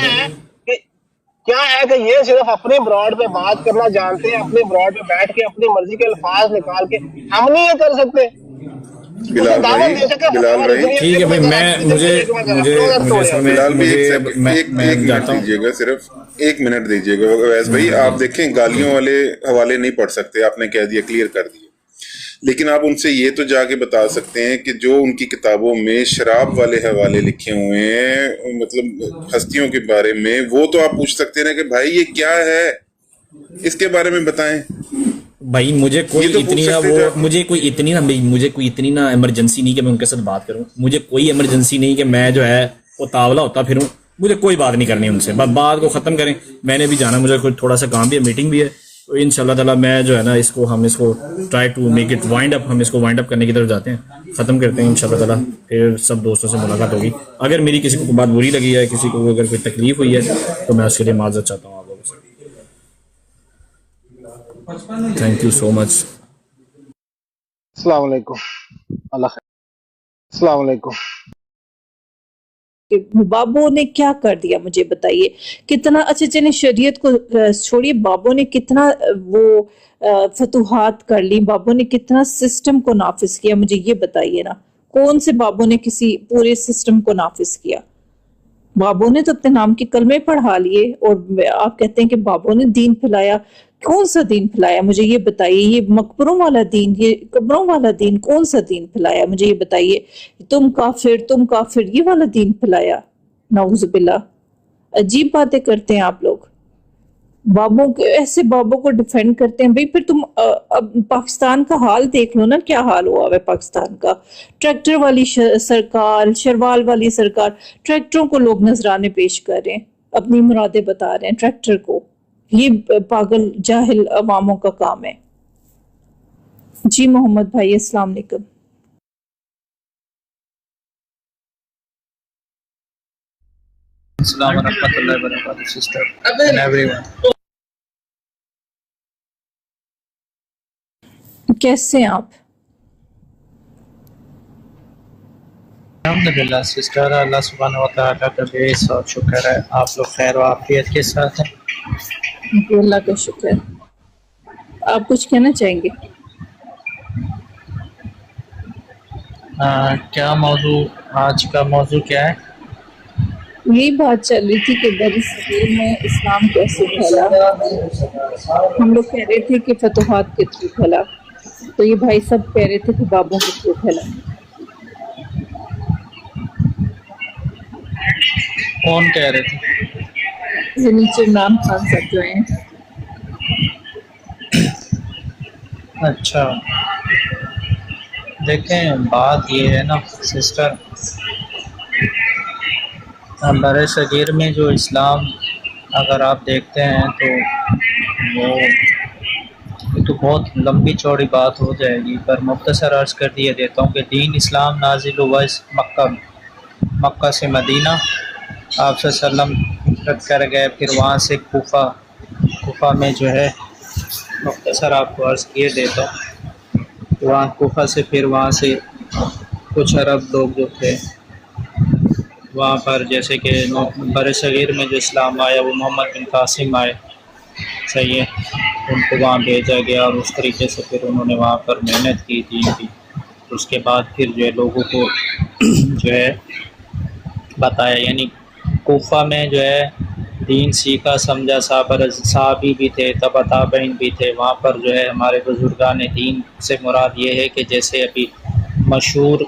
ہے کہ یہ صرف اپنے براڈ پہ بات کرنا جانتے ہیں، اپنے براڈ پہ بیٹھ کے اپنی مرضی کے الفاظ نکال کے ہم نہیں یہ کر سکتے. بلال بھائی ٹھیک ہے بھائی، میں جاتا ہوں. دیجیے گا، صرف 1 منٹ دیجیے گا. ویس بھائی آپ دیکھیں گالیوں والے حوالے نہیں پڑھ سکتے، آپ نے کہہ دیا، کلیئر کر دیا، لیکن آپ ان سے یہ تو جا کے بتا سکتے ہیں کہ جو ان کی کتابوں میں شراب والے حوالے لکھے ہوئے ہیں، مطلب ہستیوں کے بارے میں، وہ تو آپ پوچھ سکتے ہیں کہ بھائی یہ کیا ہے، اس کے بارے میں بتائیں. بھائی مجھے کوئی یہ تو اتنی پوچھ نہ سکتے وہ تھے آپ۔ مجھے کوئی اتنی نہ ایمرجنسی نہیں کہ میں ان کے ساتھ بات کروں. مجھے کوئی ایمرجنسی نہیں کہ میں جو ہے وہ تاولا ہوتا پھروں. مجھے کوئی بات نہیں کرنی ان سے. بس بات کو ختم کریں. میں نے بھی جانا, مجھے کوئی تھوڑا سا کام بھی ہے, میٹنگ بھی ہے. تو ان شاء اللہ تعالیٰ میں جو ہے نا ہم اس کو try to make it wind up, ہم اس کو وائنڈ اپ کرنے کی طرف جاتے ہیں, ختم کرتے ہیں ان شاء اللہ تعالیٰ. پھر سب دوستوں سے ملاقات ہوگی. اگر میری کسی کو بات بری لگی ہے, کسی کو اگر کوئی تکلیف ہوئی ہے تو میں اس کے لیے معذرت چاہتا ہوں آپ لوگوں سے. تھینک یو سو مچ. السلام علیکم. اللہ خیر. السلام علیکم. بابوں نے کیا کر دیا مجھے بتائیے. کتنا اچھا چلیں شریعت کو چھوڑیے, بابوں نے کتنا وہ فتوحات کر لی, بابوں نے کتنا سسٹم کو نافذ کیا, مجھے یہ بتائیے نا. کون سے بابوں نے کسی پورے سسٹم کو نافذ کیا؟ بابوں نے تو اپنے نام کے کلمے پڑھا لیے اور آپ کہتے ہیں کہ بابوں نے دین پھیلایا. کون سا دین پھیلایا مجھے یہ بتائیے. یہ مقبروں والا دین, یہ قبروں والا دین, کون سا دین پھیلایا مجھے یہ بتائیے. تم کافر یہ والا دین پھیلایا. نعوذ باللہ. عجیب باتیں کرتے ہیں آپ لوگ. بابوں کے ایسے بابوں کو ڈیفینڈ کرتے ہیں. بھئی پھر تم اب پاکستان کا حال دیکھ لو نا, کیا حال ہوا ہے پاکستان کا. ٹریکٹر والی سرکار, شروال والی سرکار, ٹریکٹروں کو لوگ نذرانے پیش کر رہے ہیں, اپنی مرادیں بتا رہے ہیں ٹریکٹر کو. یہ پاگل جاہل عواموں کا کام ہے. جی محمد بھائی السلام علیکم. السلام ورحمۃ اللہ وبرکاتہ سسٹر اینڈ ایوری ون. کیسے ہیں آپ؟ الحمدللہ سسٹر, اللہ سبحانہ و تعالیٰ کا بے حساب شکر ہے. آپ لوگ خیر و عافیت کے ساتھ ہیں؟ اللہ کا شکر. آپ کچھ کہنا چاہیں گے؟ کیا موضوع, آج کا موضوع کیا ہے؟ یہی بات چل رہی تھی کہ بری صغیر میں اسلام کیسے پھیلا. ہم لوگ کہہ رہے تھے کہ فتوحات کے تھرو پھیلا, تو یہ بھائی سب کہہ رہے تھے کہ بابوں کے تھرو پھیلا. کون کہہ رہے تھے؟ یہ نیچے عمران خان صاحب جو ہیں. اچھا دیکھیں, بات یہ ہے نا سسٹر, برِ صغیر میں جو اسلام اگر آپ دیکھتے ہیں تو وہ تو بہت لمبی چوڑی بات ہو جائے گی, پر مختصر عرض کر دیا دیتا ہوں کہ دین اسلام نازل ہوا مکہ سے مدینہ. آپ صلی اللہ علیہ وسلم ہجرت کر گئے, پھر وہاں سے کوفہ میں جو ہے مختصر آپ کو عرض کیے دیتا ہوں. وہاں کوفہ سے پھر وہاں سے کچھ عرب لوگ جو تھے وہاں پر, جیسے کہ برِ صغیر میں جو اسلام آیا وہ محمد بن قاسم آئے, صحیح ہے, ان کو وہاں بھیجا گیا اور اس طریقے سے پھر انہوں نے وہاں پر محنت کی دین کی. اس کے بعد پھر جو ہے لوگوں کو جو ہے بتایا, یعنی کوفہ میں جو ہے دین سیکھا سمجھا. صحابی بھی تھے, تبع تابعین بھی تھے. وہاں پر جو ہے ہمارے بزرگان دین سے مراد یہ ہے کہ جیسے ابھی مشہور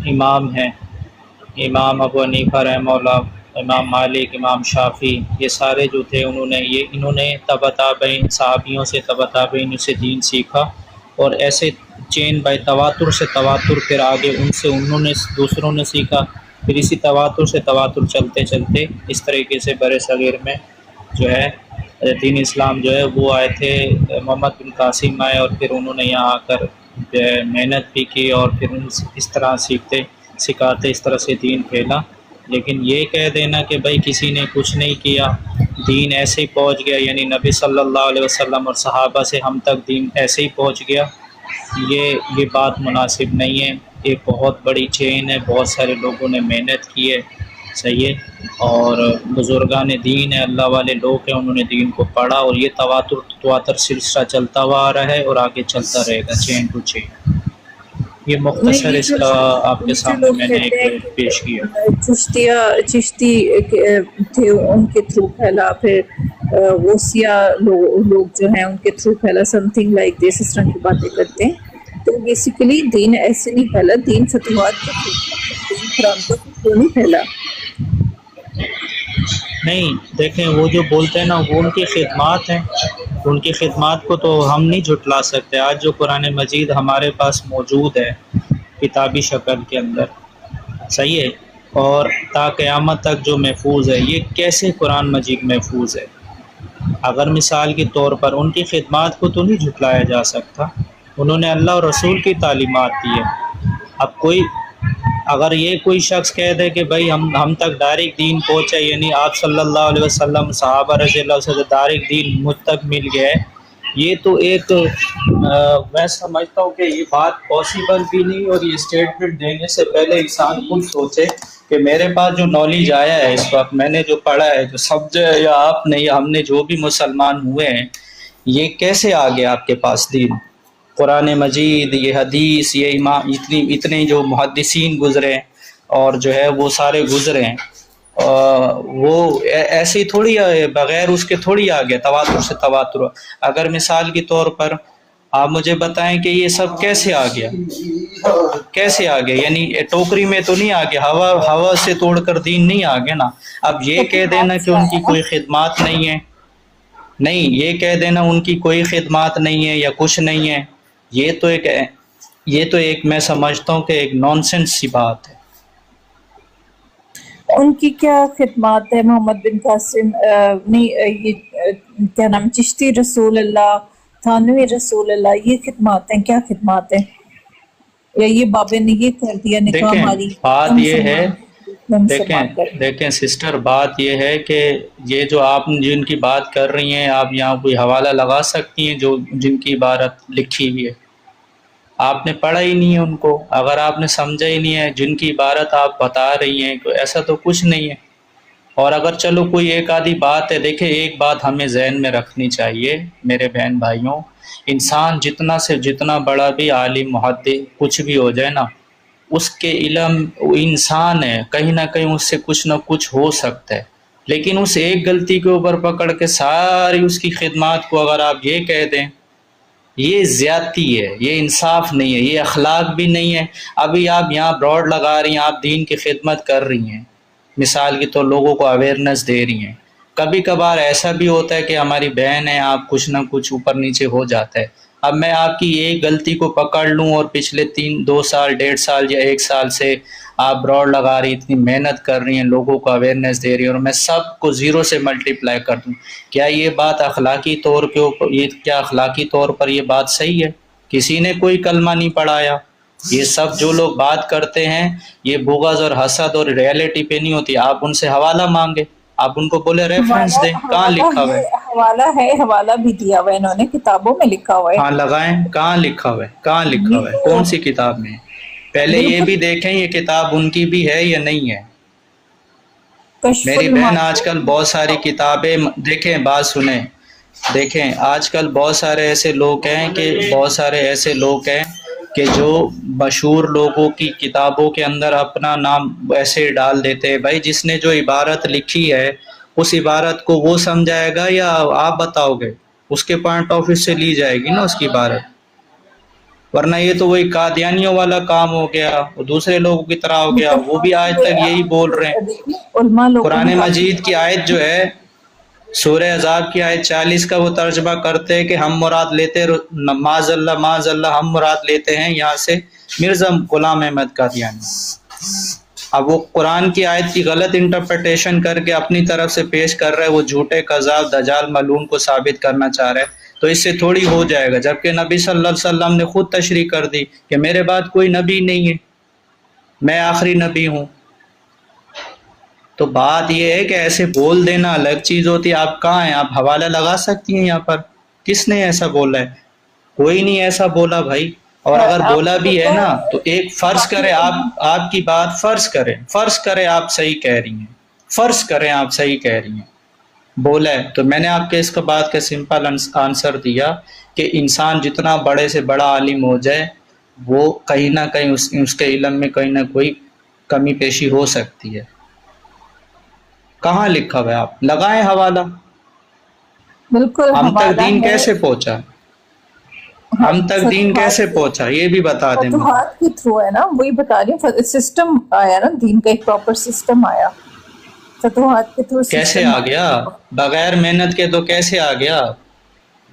امام ہیں, امام ابو حنیفہ رحمہ اللہ, امام مالک, امام شافعی, یہ سارے جو تھے انہوں نے تبع تابعین صحابیوں سے, تبع تابعین سے دین سیکھا, اور ایسے چین بائی تواتر سے تواتر پھر آگے ان سے انہوں نے دوسروں نے سیکھا. پھر اسی تواتر سے تواتر چلتے چلتے اس طریقے سے برِ صغیر میں جو ہے دین اسلام جو ہے وہ آئے تھے. محمد بن قاسم آئے اور پھر انہوں نے یہاں آ کر جو ہے محنت بھی کی اور پھر اس طرح سکھاتے اس طرح سے دین پھیلا. لیکن یہ کہہ دینا کہ بھائی کسی نے کچھ نہیں کیا, دین ایسے ہی پہنچ گیا, یعنی نبی صلی اللہ علیہ وسلم اور صحابہ سے ہم تک دین ایسے ہی پہنچ گیا, یہ بات مناسب نہیں ہے. ایک بہت بڑی چین ہے, بہت سارے لوگوں نے محنت کی ہے, صحیح ہے, اور بزرگان دین ہے, اللہ والے لوگ ہیں, انہوں نے دین کو پڑھا, اور یہ تواتر سلسلہ چلتا ہوا آ رہا ہے اور آگے چلتا رہے گا, چین ٹو چین. یہ مختصر اس کا آپ کے سامنے میں نے ایک پیش کیا. چشتی تھے, ان کے تھرو پھیلا, پھر غوثیہ لوگ جو ہیں ان کے تھرو پھیلا, سم تھنگ لائک دس, اس طرح کی باتیں کرتے ہیں. تو بیسیکلی دین ایسے نہیں پھیلا, دین فتوحات کے دین خرامتوں کے تھرو نہیں پھیلا. نہیں دیکھیں, وہ جو بولتے ہیں نا وہ ان کی خدمات ہیں, ان کی خدمات کو تو ہم نہیں جھٹلا سکتے. آج جو قرآن مجید ہمارے پاس موجود ہے کتابی شکل کے اندر، صحیح ہے، اور تا قیامت تک جو محفوظ ہے، یہ کیسے قرآن مجید محفوظ ہے؟ اگر مثال کے طور پر ان کی خدمات کو تو نہیں جھٹلایا جا سکتا، انہوں نے اللہ اور رسول کی تعلیمات دی ہے. اب اگر یہ کوئی شخص کہہ دے کہ بھائی ہم تک ڈائریکٹ دین پہنچا، یعنی آپ صلی اللہ علیہ وسلم، صحابہ رضی اللہ سے ڈائریکٹ دین مجھ تک مل گیا ہے، یہ تو ایک میں سمجھتا ہوں کہ یہ بات پاسبل بھی نہیں. اور یہ اسٹیٹمنٹ دینے سے پہلے انسان خود سوچے کہ میرے پاس جو نالج آیا ہے اس وقت، میں نے جو پڑھا ہے، جو سمجھا ہے، یا آپ نے یا ہم نے جو بھی مسلمان ہوئے ہیں، یہ کیسے آ گیا آپ کے پاس دین؟ قرآن مجید، یہ حدیث، یہ امام، اتنے جو محدثین گزرے اور جو ہے وہ سارے گزرے ہیں، وہ ایسے ہی تھوڑی بغیر اس کے تھوڑی آ گیا، تواتر سے تواتر. اگر مثال کے طور پر آپ مجھے بتائیں کہ یہ سب کیسے آ گیا، کیسے آ گیا؟ یعنی ٹوکری میں تو نہیں آ گیا، ہوا سے توڑ کر دین نہیں آ گیا نا. اب یہ کہہ دینا کہ ان کی کوئی خدمات نہیں ہے، نہیں، یہ کہہ دینا ان کی کوئی خدمات نہیں ہے یا کچھ نہیں ہے، یہ تو ایک میں سمجھتا ہوں کہ ایک نان سینس سی بات ہے. ان کی کیا خدمات ہے؟ محمد بن قاسم یہ کیا نام، چشتی رسول اللہ، تھانوی رسول اللہ، یہ خدمات ہیں؟ کیا خدمات ہیں؟ یا یہ بابے نے یہ کر دیا نکاح ہماری؟ بات یہ ہے، دیکھیں سسٹر، بات یہ ہے کہ یہ جو آپ جن کی بات کر رہی ہیں، آپ یہاں کوئی حوالہ لگا سکتی ہیں جن کی عبارت لکھی ہوئی ہے؟ آپ نے پڑھا ہی نہیں ہے ان کو، اگر آپ نے سمجھا ہی نہیں ہے جن کی عبارت آپ بتا رہی ہیں، تو ایسا تو کچھ نہیں ہے. اور اگر چلو کوئی ایک آدھی بات ہے، دیکھیں ایک بات ہمیں ذہن میں رکھنی چاہیے میرے بہن بھائیوں، انسان جتنا سے جتنا بڑا بھی عالم، محدث کچھ بھی ہو جائے نا، اس کے علم، انسان ہے، کہیں نہ کہیں اس سے کچھ نہ کچھ ہو سکتا ہے. لیکن اس ایک غلطی کے اوپر پکڑ کے ساری اس کی خدمات کو اگر آپ یہ کہہ دیں، یہ زیادتی ہے، یہ انصاف نہیں ہے، یہ اخلاق بھی نہیں ہے. ابھی آپ یہاں براڈ لگا رہی ہیں، آپ دین کی خدمت کر رہی ہیں، مثال کی تو لوگوں کو اویئرنیس دے رہی ہیں. کبھی کبھار ایسا بھی ہوتا ہے کہ ہماری بہن ہے، آپ کچھ نہ کچھ اوپر نیچے ہو جاتا ہے. اب میں آپ کی ایک غلطی کو پکڑ لوں اور پچھلے 2 سال 1.5 سال یا 1 سال سے آپ براڈ لگا رہی، اتنی محنت کر رہی ہیں، لوگوں کو اویئرنیس دے رہی ہیں، اور میں سب کو 0 سے ملٹیپلائی کر دوں، کیا یہ بات اخلاقی طور کے اوپر، کیا اخلاقی طور پر یہ بات صحیح ہے؟ کسی نے کوئی کلمہ نہیں پڑھایا. یہ سب جو لوگ بات کرتے ہیں، یہ بغض اور حسد اور ریئلٹی پہ نہیں ہوتی. آپ ان سے حوالہ مانگے، آپ ان کو بولے ریفرنس دیں، کہاں لکھا ہوا ہے؟ حوالہ ہے، حوالہ بھی دیا ہوا ہے انہوں نے، کتابوں میں لکھا ہوا ہے. ہاں لگائیں، کہاں لکھا ہوا ہے؟ کہاں لکھا ہوا ہے؟ کون سی کتاب میں؟ پہلے یہ بھی دیکھیں یہ کتاب ان کی بھی ہے یا نہیں ہے. میری بہن آج کل بہت ساری کتابیں، دیکھیں بات سنیں، دیکھیں آج کل بہت سارے ایسے لوگ ہیں کہ جو مشہور لوگوں کی کتابوں کے اندر اپنا نام ایسے ڈال دیتے ہیں. بھائی جس نے جو عبارت لکھی ہے اس عبارت کو وہ سمجھائے گا یا آپ بتاؤ گے؟ اس کے پوائنٹ آف ویو سے لی جائے گی نا اس کی عبارت، ورنہ یہ تو وہی قادیانیوں والا کام ہو گیا، وہ دوسرے لوگوں کی طرح ہو گیا. وہ بھی آج تک یہی بول رہے ہیں. قرآن مجید کی آیت جو ہے، سورہ احزاب کی آیت 40 کا وہ ترجمہ کرتے ہیں کہ ہم مراد لیتے، معاذ اللہ ہم مراد لیتے ہیں یہاں سے مرزا غلام احمد قادیانی. اب وہ قرآن کی آیت کی غلط انٹرپریٹیشن کر کے اپنی طرف سے پیش کر رہا ہے، وہ جھوٹے کذاب دجال ملعون کو ثابت کرنا چاہ رہا ہے، تو اس سے تھوڑی ہو جائے گا. جبکہ نبی صلی اللہ علیہ وسلم نے خود تشریح کر دی کہ میرے بعد کوئی نبی نہیں ہے، میں آخری نبی ہوں. تو بات یہ ہے کہ ایسے بول دینا الگ چیز ہوتی ہے. آپ کہاں ہیں؟ آپ حوالہ لگا سکتی ہیں یہاں پر؟ کس نے ایسا بولا ہے؟ کوئی نہیں ایسا بولا بھائی. اور اگر بولا بھی ہے نا تو ایک فرض کرے، آپ کی بات فرض کرے آپ صحیح کہہ رہی ہیں، فرض کریں آپ صحیح کہہ رہی ہیں، بولا ہے، تو میں نے آپ کے اس کا بات کا سمپل آنسر دیا کہ انسان جتنا بڑے سے بڑا عالم ہو جائے، وہ کہیں نہ کہیں اس کے علم میں کہیں نہ کوئی کمی پیشی ہو سکتی ہے. کہاں لکھا ہوا ہے؟ آپ لگائیں حوالہ. بالکل. ہم تک دین کیسے پہنچا؟ ہم تک دین کیسے پہنچا یہ بھی بتا دیں. فتوحات کے تھرو ہے نا، وہی بتا رہی ہوں، سسٹم آیا نا، دین کا ایک پراپر سسٹم آیا فتوحات کے تھرو. کیسے آ گیا؟ بغیر محنت کے تو کیسے آ گیا؟